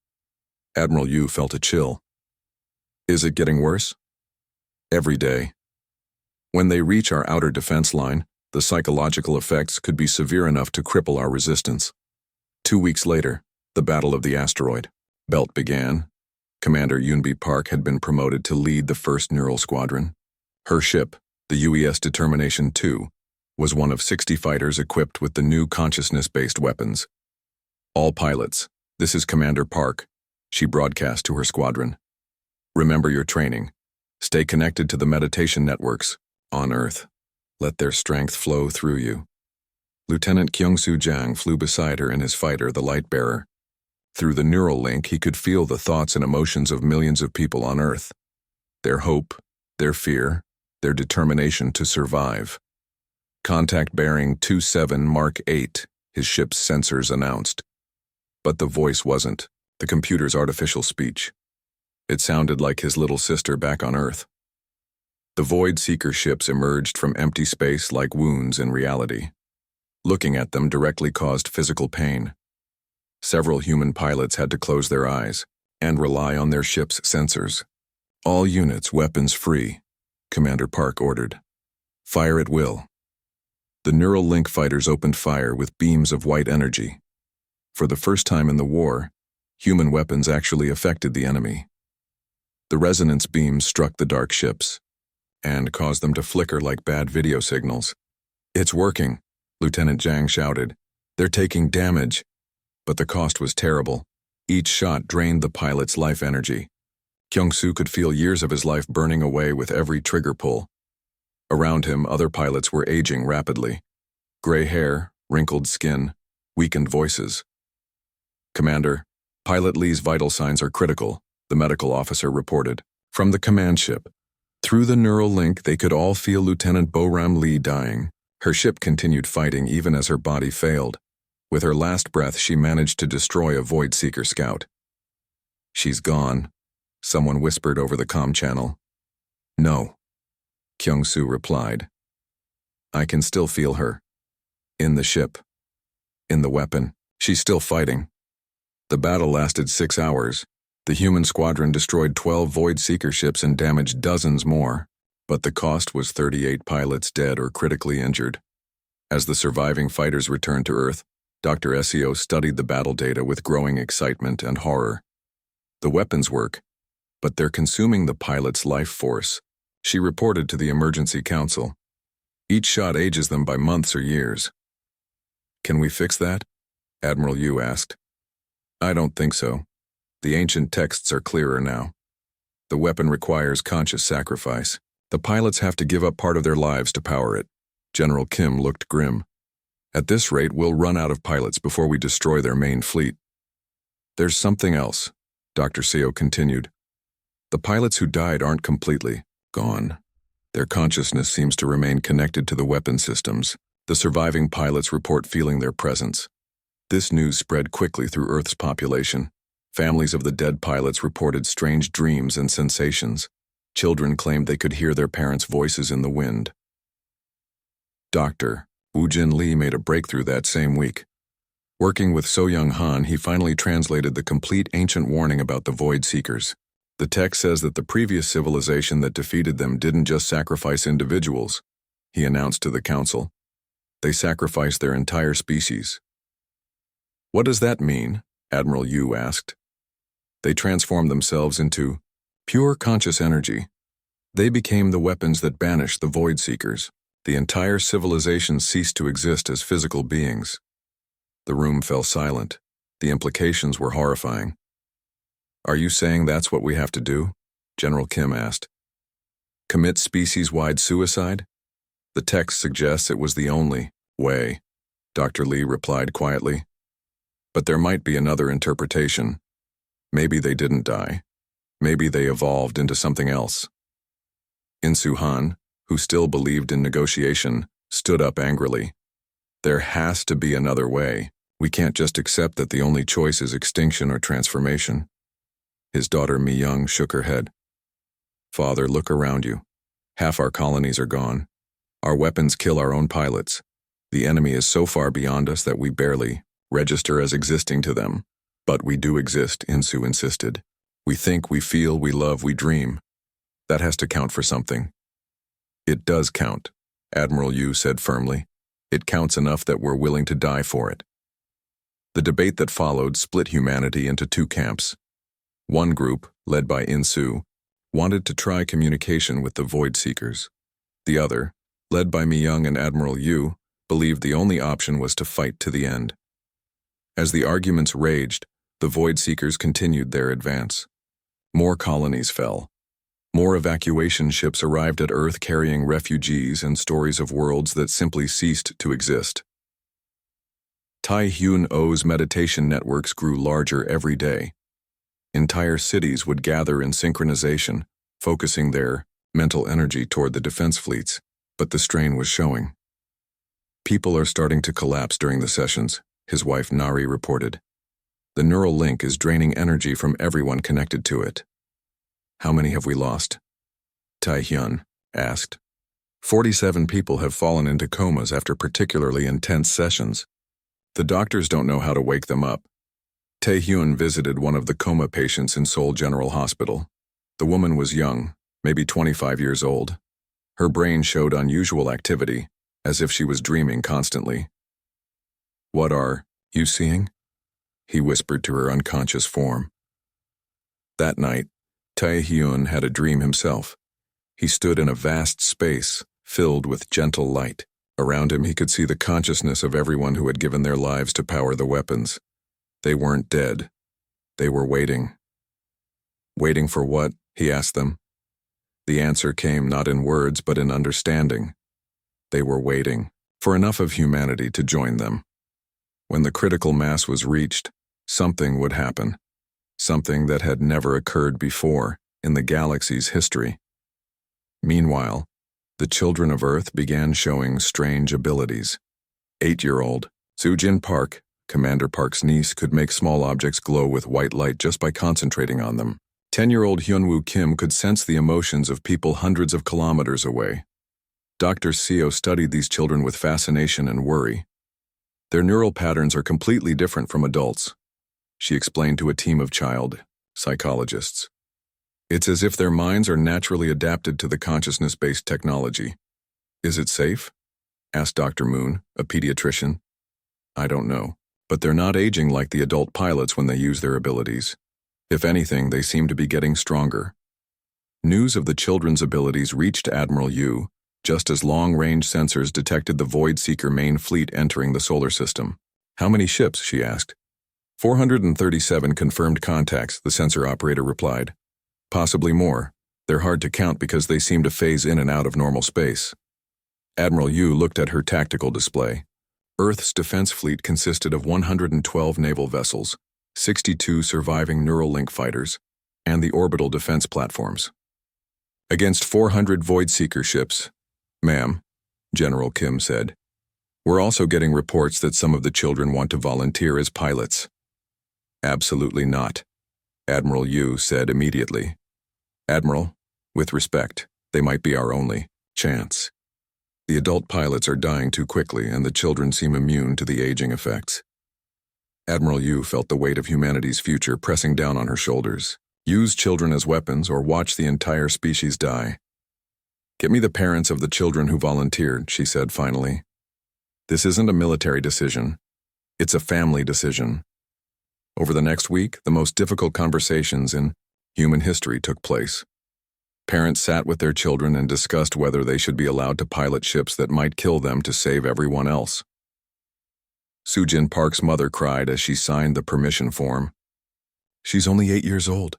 Admiral Yu felt a chill. Is it getting worse? Every day. When they reach our outer defense line, the psychological effects could be severe enough to cripple our resistance. 2 weeks later, the Battle of the Asteroid Belt began. Commander Yunbi Park had been promoted to lead the 1st Neural Squadron. Her ship, the UES Determination II, was one of 60 fighters equipped with the new consciousness-based weapons. All pilots, this is Commander Park, she broadcast to her squadron. Remember your training. Stay connected to the meditation networks on Earth. Let their strength flow through you. Lieutenant Kyung-Soo Jang flew beside her in his fighter, the Light-Bearer. Through the neural link, he could feel the thoughts and emotions of millions of people on Earth. Their hope, their fear, their determination to survive. Contact bearing 27 Mark 8, his ship's sensors announced. But the voice wasn't the computer's artificial speech. It sounded like his little sister back on Earth. The Void Seeker ships emerged from empty space like wounds in reality. Looking at them directly caused physical pain. Several human pilots had to close their eyes and rely on their ship's sensors. All units weapons free, Commander Park ordered. Fire at will. The Neural Link fighters opened fire with beams of white energy. For the first time in the war, human weapons actually affected the enemy. The resonance beams struck the dark ships and caused them to flicker like bad video signals. It's working, Lieutenant Zhang shouted. They're taking damage. But the cost was terrible. Each shot drained the pilot's life energy. Kyung-Soo could feel years of his life burning away with every trigger pull. Around him, other pilots were aging rapidly. Gray hair, wrinkled skin, weakened voices. Commander, Pilot Lee's vital signs are critical, the medical officer reported. From the command ship. Through the neural link, they could all feel Lieutenant Boram Lee dying. Her ship continued fighting even as her body failed. With her last breath, she managed to destroy a Void Seeker scout. She's gone, someone whispered over the comm channel. No, Kyung-Soo replied. I can still feel her. In the ship. In the weapon. She's still fighting. The battle lasted 6 hours. The human squadron destroyed 12 Void Seeker ships and damaged dozens more, but the cost was 38 pilots dead or critically injured. As the surviving fighters returned to Earth, Dr. Seo studied the battle data with growing excitement and horror. The weapons work, but they're consuming the pilot's life force, she reported to the Emergency Council. Each shot ages them by months or years. Can we fix that? Admiral Yu asked. I don't think so. The ancient texts are clearer now. The weapon requires conscious sacrifice. The pilots have to give up part of their lives to power it. General Kim looked grim. At this rate, we'll run out of pilots before we destroy their main fleet. There's something else, Dr. Seo continued. The pilots who died aren't completely gone. Their consciousness seems to remain connected to the weapon systems. The surviving pilots report feeling their presence. This news spread quickly through Earth's population. Families of the dead pilots reported strange dreams and sensations. Children claimed they could hear their parents' voices in the wind. Dr. Woojin Lee made a breakthrough that same week. Working with So-Young Han, he finally translated the complete ancient warning about the Void Seekers. The text says that the previous civilization that defeated them didn't just sacrifice individuals, he announced to the council. They sacrificed their entire species. What does that mean? Admiral Yu asked. They transformed themselves into pure conscious energy. They became the weapons that banished the Void Seekers. The entire civilization ceased to exist as physical beings. The room fell silent. The implications were horrifying. Are you saying that's what we have to do? General Kim asked. Commit species-wide suicide? The text suggests it was the only way, Dr. Lee replied quietly. But there might be another interpretation. Maybe they didn't die. Maybe they evolved into something else. Insu Han, who still believed in negotiation, stood up angrily. There has to be another way. We can't just accept that the only choice is extinction or transformation. His daughter Mi-young shook her head. Father, look around you. Half our colonies are gone. Our weapons kill our own pilots. The enemy is so far beyond us that we barely register as existing to them. But we do exist, Insu insisted. We think, we feel, we love, we dream. That has to count for something. It does count, Admiral Yu said firmly. It counts enough that we're willing to die for it. The debate that followed split humanity into two camps. One group, led by Insu, wanted to try communication with the Void Seekers. The other, led by Mi-young and Admiral Yu, believed the only option was to fight to the end. As the arguments raged, the Void Seekers continued their advance. More colonies fell. More evacuation ships arrived at Earth carrying refugees and stories of worlds that simply ceased to exist. Tai Hyun-oh's meditation networks grew larger every day. Entire cities would gather in synchronization, focusing their mental energy toward the defense fleets, but the strain was showing. People are starting to collapse during the sessions, his wife Nari reported. The neural link is draining energy from everyone connected to it. How many have we lost? Tai Hyun asked. 47 people have fallen into comas after particularly intense sessions. The doctors don't know how to wake them up. Tae Hyun visited one of the coma patients in Seoul General Hospital. The woman was young, maybe 25 years old. Her brain showed unusual activity, as if she was dreaming constantly. What are you seeing? He whispered to her unconscious form. That night, Tae Hyun had a dream himself. He stood in a vast space, filled with gentle light. Around him he could see the consciousness of everyone who had given their lives to power the weapons. They weren't dead. They were waiting. Waiting for what? He asked them. The answer came not in words but in understanding. They were waiting for enough of humanity to join them. When the critical mass was reached, something would happen. Something that had never occurred before in the galaxy's history. Meanwhile, the children of Earth began showing strange abilities. 8-year-old Soo-jin Park, Commander Park's niece, could make small objects glow with white light just by concentrating on them. 10-year-old Hyunwoo Kim could sense the emotions of people hundreds of kilometers away. Dr. Seo studied these children with fascination and worry. Their neural patterns are completely different from adults, she explained to a team of child psychologists. It's as if their minds are naturally adapted to the consciousness-based technology. Is it safe? Asked Dr. Moon, a pediatrician. I don't know, but they're not aging like the adult pilots when they use their abilities. If anything, they seem to be getting stronger. News of the children's abilities reached Admiral Yu, just as long-range sensors detected the Void Seeker main fleet entering the solar system. How many ships? She asked. 437 confirmed contacts, the sensor operator replied. Possibly more. They're hard to count because they seem to phase in and out of normal space. Admiral Yu looked at her tactical display. Earth's defense fleet consisted of 112 naval vessels, 62 surviving neural link fighters, and the orbital defense platforms. Against 400 Void Seeker ships, ma'am, General Kim said. We're also getting reports that some of the children want to volunteer as pilots. Absolutely not, Admiral Yu said immediately. Admiral, with respect, they might be our only chance. The adult pilots are dying too quickly, and the children seem immune to the aging effects. Admiral Yu felt the weight of humanity's future pressing down on her shoulders. Use children as weapons or watch the entire species die. Get me the parents of the children who volunteered, she said finally. This isn't a military decision. It's a family decision. Over the next week, the most difficult conversations in human history took place. Parents sat with their children and discussed whether they should be allowed to pilot ships that might kill them to save everyone else. Soo-Jin Park's mother cried as she signed the permission form. She's only 8 years old,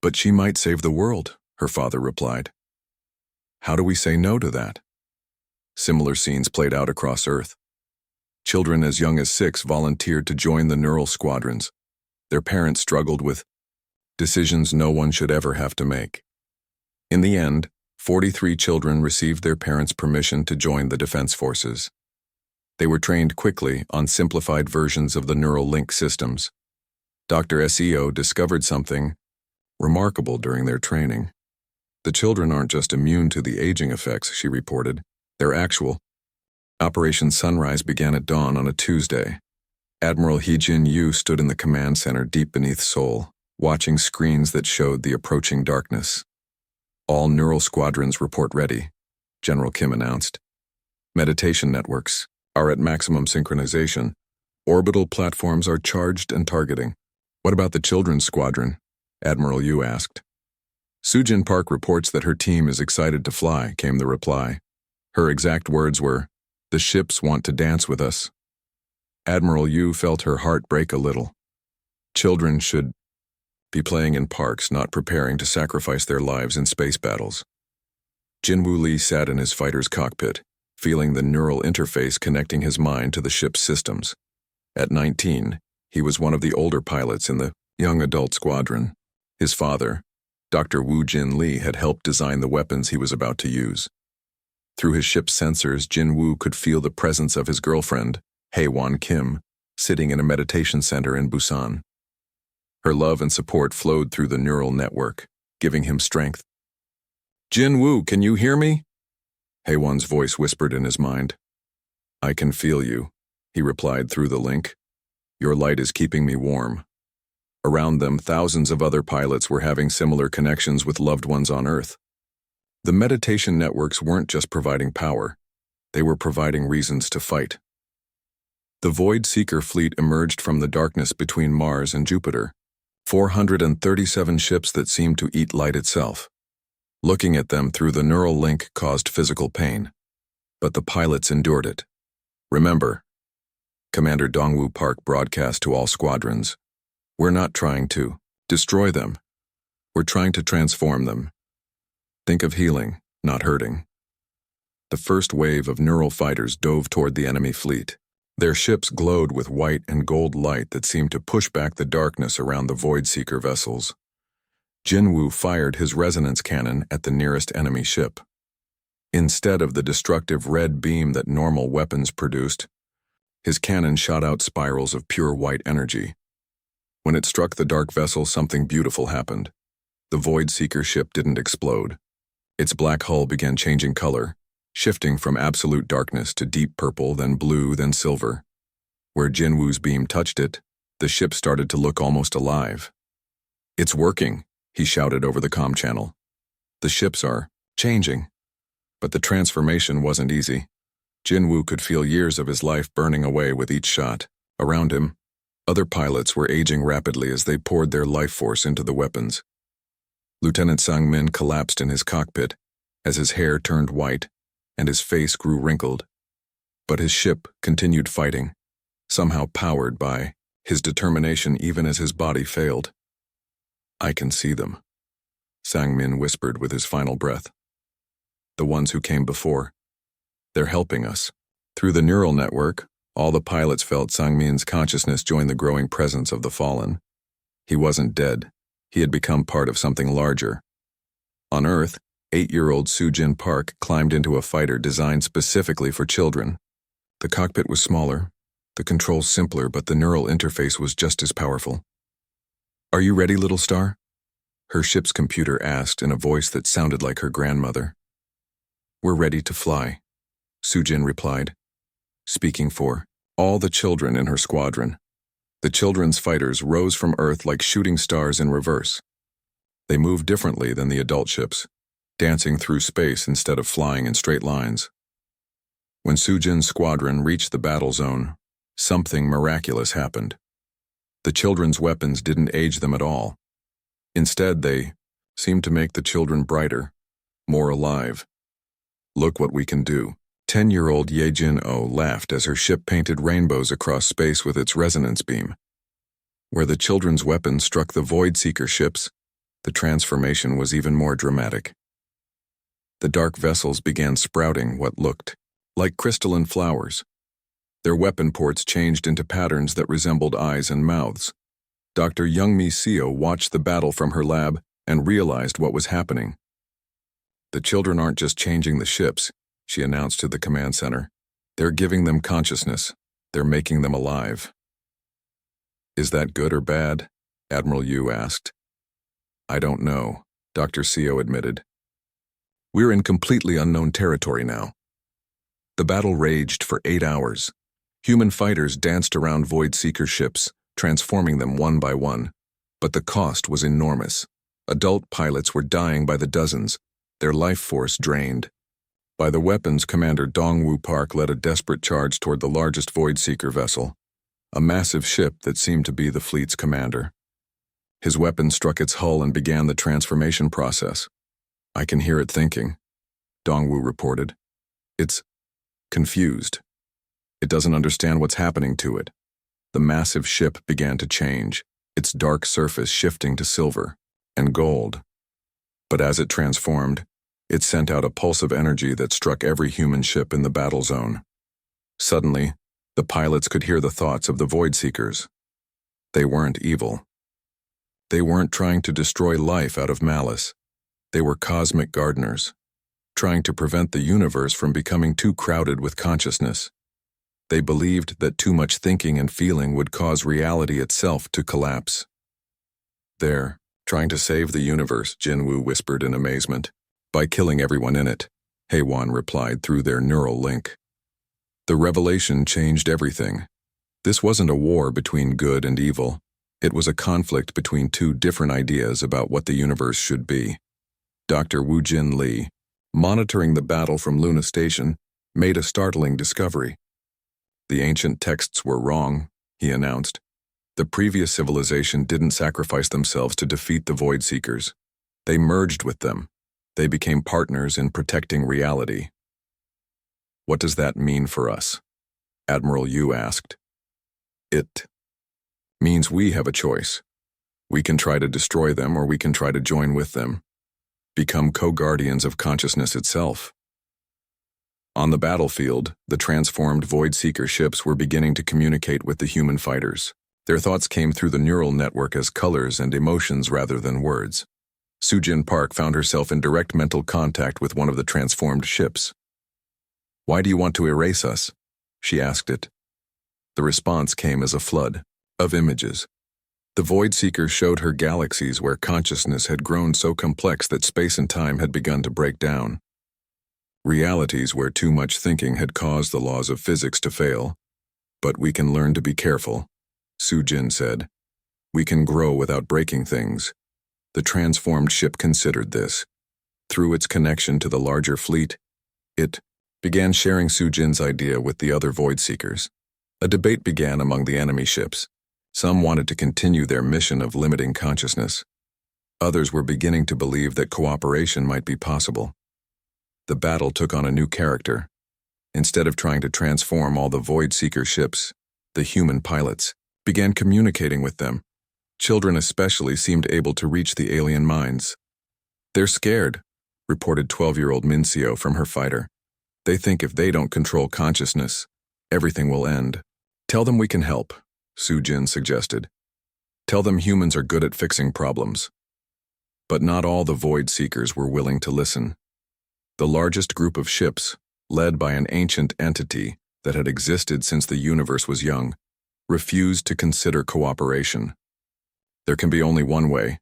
but she might save the world, her father replied. How do we say no to that? Similar scenes played out across Earth. Children as young as 6 volunteered to join the neural squadrons. Their parents struggled with decisions no one should ever have to make. In the end, 43 children received their parents' permission to join the defense forces. They were trained quickly on simplified versions of the neural link systems. Dr. SEO discovered something remarkable during their training. The children aren't just immune to the aging effects, she reported. They're actual. Operation Sunrise began at dawn on a Tuesday. Admiral Hee-Jin Yu stood in the command center deep beneath Seoul, watching screens that showed the approaching darkness. All neural squadrons report ready, General Kim announced. Meditation networks are at maximum synchronization. Orbital platforms are charged and targeting. What about the children's squadron? Admiral Yu asked. Soo-Jin Park reports that her team is excited to fly, came the reply. Her exact words were, "The ships want to dance with us." Admiral Yu felt her heart break a little. Children should be playing in parks, not preparing to sacrifice their lives in space battles. Jinwoo Lee sat in his fighter's cockpit, feeling the neural interface connecting his mind to the ship's systems. At 19, he was one of the older pilots in the young adult squadron. His father, Dr. Woo Jin Lee, had helped design the weapons he was about to use. Through his ship's sensors, Jinwoo could feel the presence of his girlfriend, Haewon Kim, sitting in a meditation center in Busan. Her love and support flowed through the neural network, giving him strength. Jinwoo, can you hear me? Haewon's voice whispered in his mind. I can feel you, he replied through the link. Your light is keeping me warm. Around them, thousands of other pilots were having similar connections with loved ones on Earth. The meditation networks weren't just providing power, they were providing reasons to fight. The Void Seeker fleet emerged from the darkness between Mars and Jupiter. 437 ships that seemed to eat light itself. Looking at them through the neural link caused physical pain, but the pilots endured it. Remember, Commander Dongwoo Park broadcast to all squadrons, we're not trying to destroy them. We're trying to transform them. Think of healing, not hurting. The first wave of neural fighters dove toward the enemy fleet. Their ships glowed with white and gold light that seemed to push back the darkness around the Void Seeker vessels. Jinwoo fired his resonance cannon at the nearest enemy ship. Instead of the destructive red beam that normal weapons produced, his cannon shot out spirals of pure white energy. When it struck the dark vessel, something beautiful happened. The Void Seeker ship didn't explode. Its black hull began changing color, shifting from absolute darkness to deep purple, then blue, then silver. Where Jinwoo's beam touched it, the ship started to look almost alive. It's working, he shouted over the comm channel. The ships are changing. But the transformation wasn't easy. Jinwoo could feel years of his life burning away with each shot. Around him, other pilots were aging rapidly as they poured their life force into the weapons. Lieutenant Sang-min collapsed in his cockpit as his hair turned white and his face grew wrinkled. But his ship continued fighting, somehow powered by his determination even as his body failed. I can see them, Sang-min whispered with his final breath. The ones who came before. They're helping us. Through the neural network, all the pilots felt Sang-min's consciousness join the growing presence of the fallen. He wasn't dead. He had become part of something larger. On Earth, 8-year-old Soo-Jin Park climbed into a fighter designed specifically for children. The cockpit was smaller, the controls simpler, but the neural interface was just as powerful. "Are you ready, little star?" her ship's computer asked in a voice that sounded like her grandmother. "We're ready to fly," Sujin replied, speaking for all the children in her squadron. The children's fighters rose from Earth like shooting stars in reverse. They moved differently than the adult ships, dancing through space instead of flying in straight lines. When Sujin's squadron reached the battle zone, something miraculous happened. The children's weapons didn't age them at all. Instead, they seemed to make the children brighter, more alive. "Look what we can do." 10-year-old Ye-Jin-Oh laughed as her ship painted rainbows across space with its resonance beam. Where the children's weapons struck the Void Seeker ships, the transformation was even more dramatic. The dark vessels began sprouting what looked like crystalline flowers. Their weapon ports changed into patterns that resembled eyes and mouths. Dr. Youngmi Seo watched the battle from her lab and realized what was happening. "The children aren't just changing the ships," she announced to the command center. "They're giving them consciousness. They're making them alive." "Is that good or bad?" Admiral Yu asked. "I don't know," Dr. Seo admitted. "We're in completely unknown territory now." The battle raged for 8 hours. Human fighters danced around Void Seeker ships, transforming them one by one. But the cost was enormous. Adult pilots were dying by the dozens, their life force drained. By the weapons, Commander Dongwoo Park led a desperate charge toward the largest Void Seeker vessel, a massive ship that seemed to be the fleet's commander. His weapon struck its hull and began the transformation process. "I can hear it thinking," Dongwoo reported. "It's confused. It doesn't understand what's happening to it." The massive ship began to change, its dark surface shifting to silver and gold. But as it transformed, it sent out a pulse of energy that struck every human ship in the battle zone. Suddenly, the pilots could hear the thoughts of the Void Seekers. They weren't evil. They weren't trying to destroy life out of malice. They were cosmic gardeners, trying to prevent the universe from becoming too crowded with consciousness. They believed that too much thinking and feeling would cause reality itself to collapse. "They're trying to save the universe," Jinwoo whispered in amazement. "By killing everyone in it," Haewon replied through their neural link. The revelation changed everything. This wasn't a war between good and evil. It was a conflict between two different ideas about what the universe should be. Dr. Woo-Jin Lee, monitoring the battle from Luna Station, made a startling discovery. "The ancient texts were wrong," he announced. "The previous civilization didn't sacrifice themselves to defeat the Void Seekers. They merged with them. They became partners in protecting reality." "What does that mean for us?" Admiral Yu asked. "It means we have a choice. We can try to destroy them or we can try to join with them, become co-guardians of consciousness itself." On the battlefield, the transformed Void Seeker ships were beginning to communicate with the human fighters. Their thoughts came through the neural network as colors and emotions rather than words. Sujin Park found herself in direct mental contact with one of the transformed ships. "Why do you want to erase us?" she asked it. The response came as a flood of images. The Void Seeker showed her galaxies where consciousness had grown so complex that space and time had begun to break down. Realities where too much thinking had caused the laws of physics to fail. "But we can learn to be careful," Sujin said. "We can grow without breaking things." The transformed ship considered this. Through its connection to the larger fleet, it began sharing Sujin's idea with the other Void Seekers. A debate began among the enemy ships. Some wanted to continue their mission of limiting consciousness. Others were beginning to believe that cooperation might be possible. The battle took on a new character. Instead of trying to transform all the Void Seeker ships, the human pilots began communicating with them. Children especially seemed able to reach the alien minds. "They're scared," reported 12-year-old Minseo from her fighter. "They think if they don't control consciousness, everything will end." "Tell them we can help," Sujin suggested. "Tell them humans are good at fixing problems." But not all the Void Seekers were willing to listen. The largest group of ships, led by an ancient entity, that had existed since the universe was young, refused to consider cooperation. There can be only one way.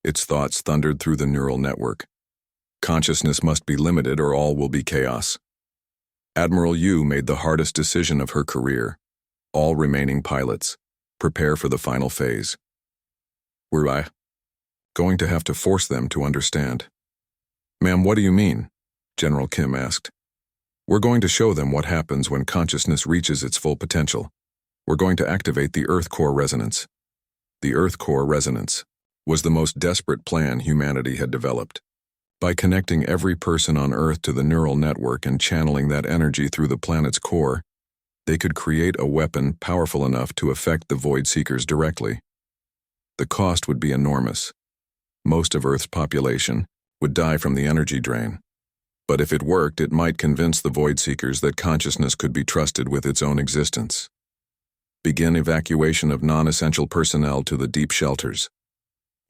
Its thoughts thundered through the neural network. Consciousness must be limited or all will be chaos. Admiral Yu made the hardest decision of her career. All remaining pilots, prepare for the final phase. We're going to have to force them to understand. Ma'am, what do you mean? General Kim asked. We're going to show them what happens when consciousness reaches its full potential. We're going to activate the Earth Core Resonance. The Earth Core Resonance was the most desperate plan humanity had developed. By connecting every person on Earth to the neural network and channeling that energy through the planet's core, they could create a weapon powerful enough to affect the Void Seekers directly. The cost would be enormous. Most of Earth's population would die from the energy drain. But if it worked, it might convince the Void Seekers that consciousness could be trusted with its own existence. Begin evacuation of non-essential personnel to the deep shelters,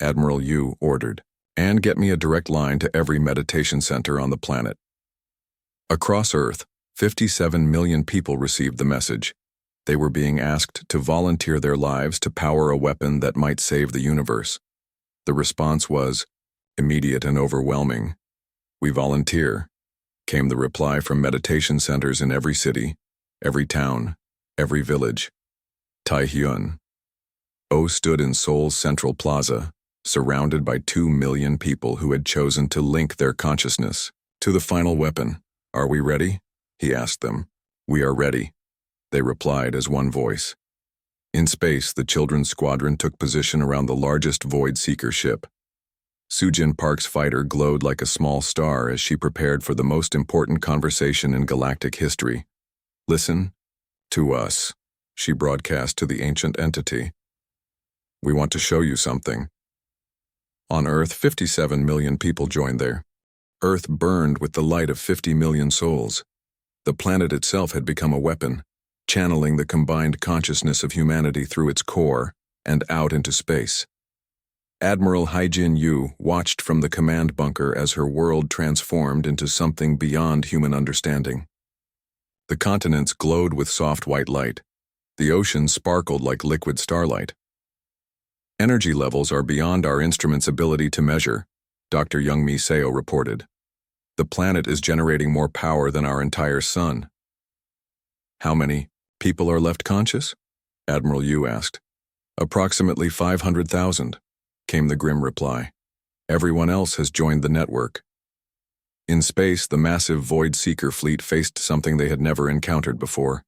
Admiral Yu ordered, and get me a direct line to every meditation center on the planet. Across Earth, 57 million people received the message. They were being asked to volunteer their lives to power a weapon that might save the universe. The response was immediate and overwhelming. We volunteer, came the reply from meditation centers in every city, every town, every village. Taihyun. O stood in Seoul's Central Plaza, surrounded by 2 million people who had chosen to link their consciousness to the final weapon. Are we ready? He asked them. We are ready, they replied as one voice. In space, the children's squadron took position around the largest Void Seeker ship. Soojin Park's fighter glowed like a small star as she prepared for the most important conversation in galactic history. Listen to us, she broadcast to the ancient entity. We want to show you something. On Earth, 57 million people joined there. Earth burned with the light of 50 million souls. The planet itself had become a weapon, channeling the combined consciousness of humanity through its core and out into space. Admiral Haijin Yu watched from the command bunker as her world transformed into something beyond human understanding. The continents glowed with soft white light. The ocean sparkled like liquid starlight. Energy levels are beyond our instrument's ability to measure, Dr. Youngmi Seo reported. The planet is generating more power than our entire sun. How many people are left conscious? Admiral Yu asked. Approximately 500,000, came the grim reply. Everyone else has joined the network. In space, the massive Void Seeker fleet faced something they had never encountered before.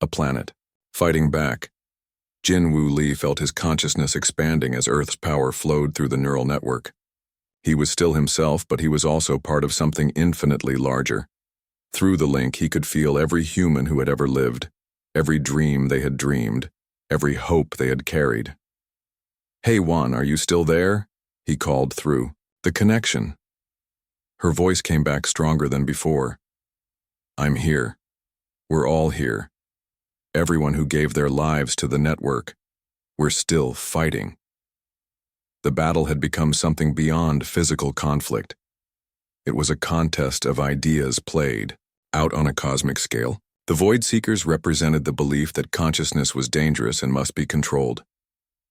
A planet, fighting back. Jin Woo Lee felt his consciousness expanding as Earth's power flowed through the neural network. He was still himself, but he was also part of something infinitely larger. Through the link, he could feel every human who had ever lived, every dream they had dreamed, every hope they had carried. Hey Wan, are you still there? He called through the connection. Her voice came back stronger than before. I'm here. We're all here. Everyone who gave their lives to the network. We're still fighting. The battle had become something beyond physical conflict. It was a contest of ideas played, out on a cosmic scale. The Void Seekers represented the belief that consciousness was dangerous and must be controlled.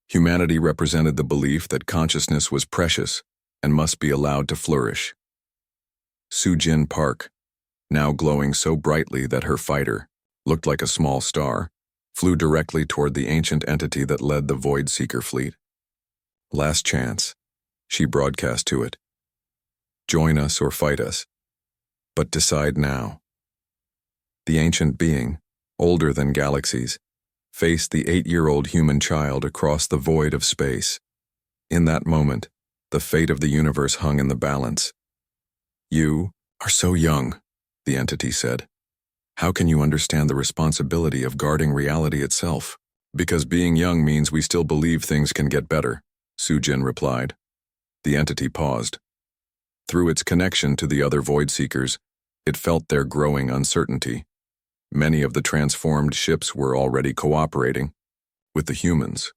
Humanity represented the belief that consciousness was precious and must be allowed to flourish. Soojin Park, now glowing so brightly that her fighter looked like a small star, flew directly toward the ancient entity that led the Void Seeker fleet. Last chance, she broadcast to it. Join us or fight us, but decide now. The ancient being, older than galaxies, faced the 8-year-old human child across the void of space. In that moment, the fate of the universe hung in the balance. You are so young, the entity said. How can you understand the responsibility of guarding reality itself? Because being young means we still believe things can get better, Soojin replied. The entity paused. Through its connection to the other Void Seekers, it felt their growing uncertainty. Many of the transformed ships were already cooperating with the humans.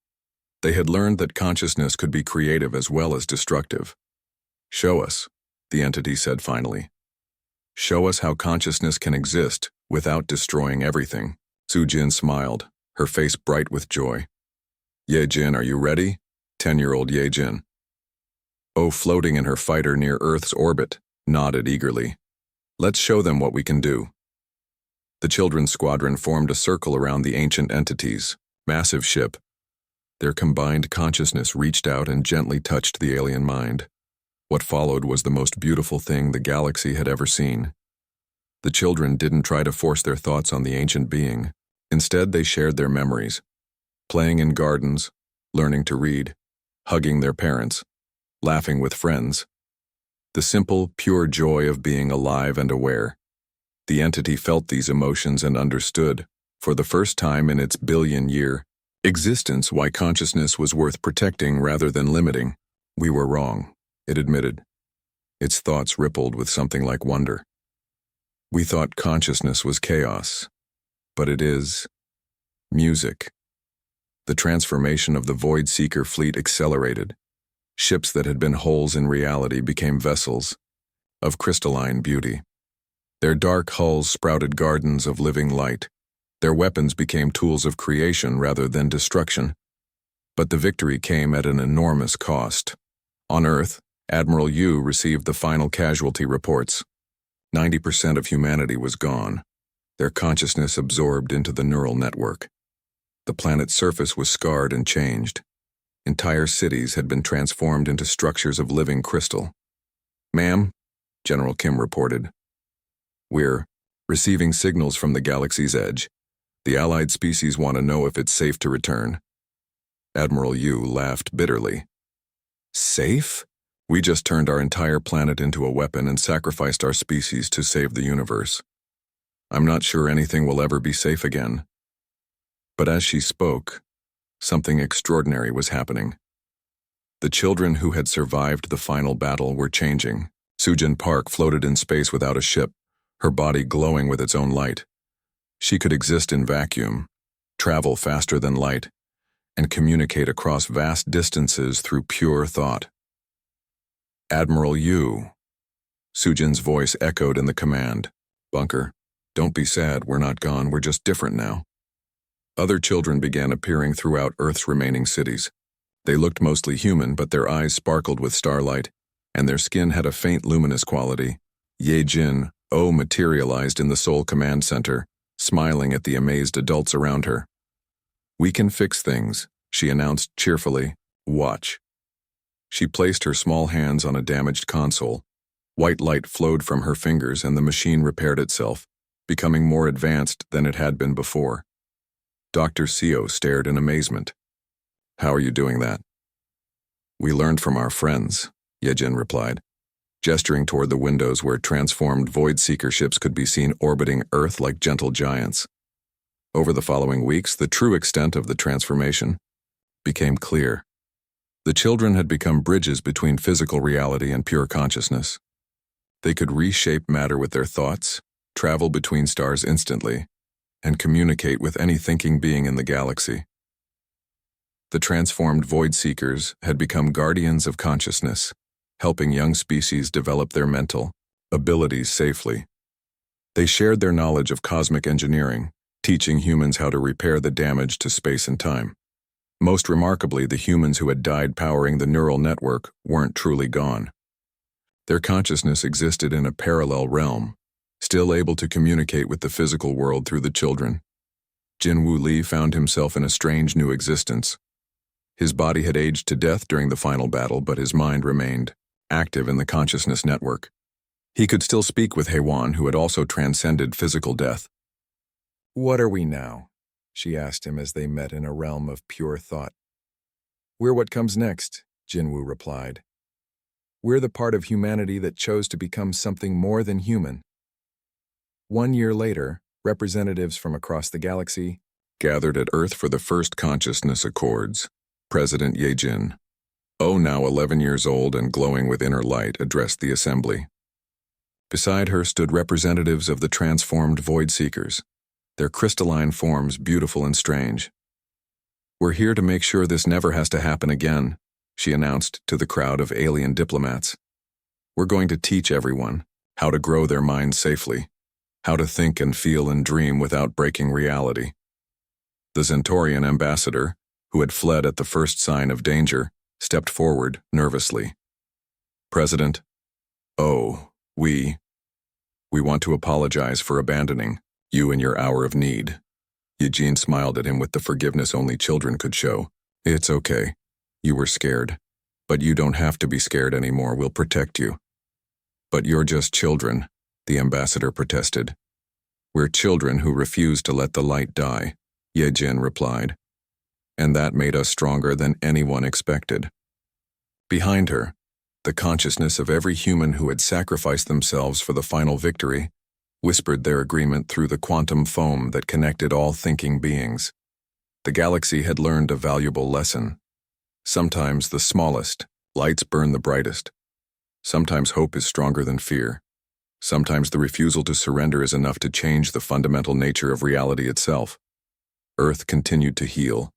They had learned that consciousness could be creative as well as destructive. Show us, the entity said finally. Show us how consciousness can exist without destroying everything. Sujin smiled, her face bright with joy. Ye-jin, are you ready? 10-year-old Ye-jin. Oh, floating in her fighter near Earth's orbit, nodded eagerly. Let's show them what we can do. The children's squadron formed a circle around the ancient entities, massive ship. Their combined consciousness reached out and gently touched the alien mind. What followed was the most beautiful thing the galaxy had ever seen. The children didn't try to force their thoughts on the ancient being. Instead, they shared their memories, playing in gardens, learning to read, hugging their parents, laughing with friends. The simple, pure joy of being alive and aware. The entity felt these emotions and understood, for the first time in its billion-year existence, why consciousness was worth protecting rather than limiting. We were wrong, it admitted. Its thoughts rippled with something like wonder. We thought consciousness was chaos, but it is music. The transformation of the Void Seeker fleet accelerated. Ships that had been holes in reality became vessels of crystalline beauty. Their dark hulls sprouted gardens of living light. Their weapons became tools of creation rather than destruction. But the victory came at an enormous cost. On Earth, Admiral Yu received the final casualty reports. 90% of humanity was gone, their consciousness absorbed into the neural network. The planet's surface was scarred and changed. Entire cities had been transformed into structures of living crystal. Ma'am, General Kim reported. We're receiving signals from the galaxy's edge. The allied species want to know if it's safe to return. Admiral Yu laughed bitterly. Safe? We just turned our entire planet into a weapon and sacrificed our species to save the universe. I'm not sure anything will ever be safe again. But as she spoke, something extraordinary was happening. The children who had survived the final battle were changing. Sujin Park floated in space without a ship, her body glowing with its own light. She could exist in vacuum, travel faster than light, and communicate across vast distances through pure thought. Admiral Yu. Sujin's voice echoed in the command. Bunker, don't be sad, we're not gone, we're just different now. Other children began appearing throughout Earth's remaining cities. They looked mostly human, but their eyes sparkled with starlight, and their skin had a faint luminous quality. Ye-jin, materialized in the Seoul Command Center, smiling at the amazed adults around her. We can fix things, she announced cheerfully. Watch. She placed her small hands on a damaged console. White light flowed from her fingers and the machine repaired itself, becoming more advanced than it had been before. Dr. Seo stared in amazement. How are you doing that? We learned from our friends, Ye-jin replied, gesturing toward the windows where transformed Void Seeker ships could be seen orbiting Earth like gentle giants. Over the following weeks, the true extent of the transformation became clear. The children had become bridges between physical reality and pure consciousness. They could reshape matter with their thoughts, travel between stars instantly, and communicate with any thinking being in the galaxy. The transformed Void Seekers had become guardians of consciousness, helping young species develop their mental abilities safely. They shared their knowledge of cosmic engineering, teaching humans how to repair the damage to space and time. Most remarkably, the humans who had died powering the neural network weren't truly gone. Their consciousness existed in a parallel realm, still able to communicate with the physical world through the children. Jinwoo Lee found himself in a strange new existence. His body had aged to death during the final battle, but his mind remained active in the consciousness network. He could still speak with Haewon, who had also transcended physical death. What are we now? She asked him as they met in a realm of pure thought. We're what comes next, Jinwoo replied. We're the part of humanity that chose to become something more than human. 1 year later, representatives from across the galaxy gathered at Earth for the first consciousness accords. President Ye-jin, now 11 years old and glowing with inner light, addressed the assembly. Beside her stood representatives of the transformed Void Seekers, their crystalline forms beautiful and strange. We're here to make sure this never has to happen again, she announced to the crowd of alien diplomats. We're going to teach everyone, how to grow their minds safely, how to think and feel and dream without breaking reality. The Zentorian ambassador, who had fled at the first sign of danger, stepped forward nervously. "President, we want to apologize for abandoning you in your hour of need." Eugene smiled at him with the forgiveness only children could show. "It's okay. You were scared. But you don't have to be scared anymore. We'll protect you." "But you're just children," the ambassador protested. "We're children who refuse to let the light die," Ye-Jin replied. "And that made us stronger than anyone expected." Behind her, the consciousness of every human who had sacrificed themselves for the final victory whispered their agreement through the quantum foam that connected all thinking beings. The galaxy had learned a valuable lesson. Sometimes the smallest lights burn the brightest. Sometimes hope is stronger than fear. Sometimes the refusal to surrender is enough to change the fundamental nature of reality itself. Earth continued to heal,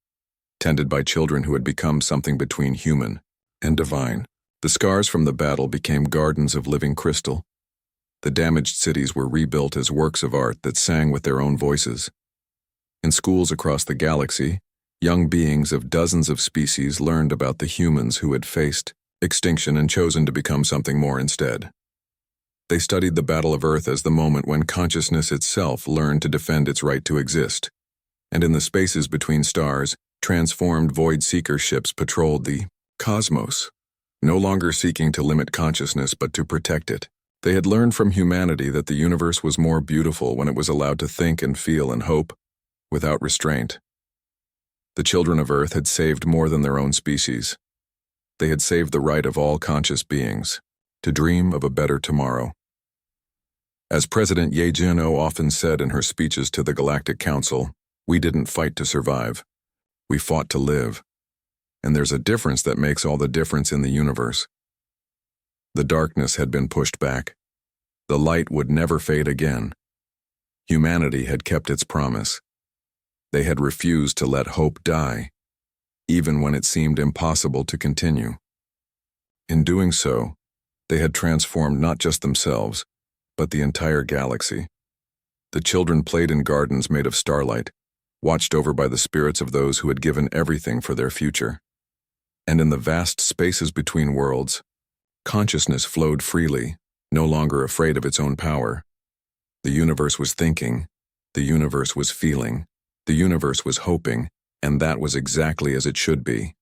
tended by children who had become something between human and divine. The scars from the battle became gardens of living crystal. The damaged cities were rebuilt as works of art that sang with their own voices. In schools across the galaxy, young beings of dozens of species learned about the humans who had faced extinction and chosen to become something more instead. They studied the Battle of Earth as the moment when consciousness itself learned to defend its right to exist. And in the spaces between stars, transformed Void Seeker ships patrolled the cosmos, no longer seeking to limit consciousness but to protect it. They had learned from humanity that the universe was more beautiful when it was allowed to think and feel and hope without restraint. The children of Earth had saved more than their own species. They had saved the right of all conscious beings to dream of a better tomorrow. As President Ye-Jin often said in her speeches to the Galactic Council, "We didn't fight to survive. We fought to live. And there's a difference that makes all the difference in the universe." The darkness had been pushed back. The light would never fade again. Humanity had kept its promise. They had refused to let hope die, even when it seemed impossible to continue. In doing so, they had transformed not just themselves, but the entire galaxy. The children played in gardens made of starlight, watched over by the spirits of those who had given everything for their future. And in the vast spaces between worlds, consciousness flowed freely, no longer afraid of its own power. The universe was thinking, the universe was feeling, the universe was hoping, and that was exactly as it should be.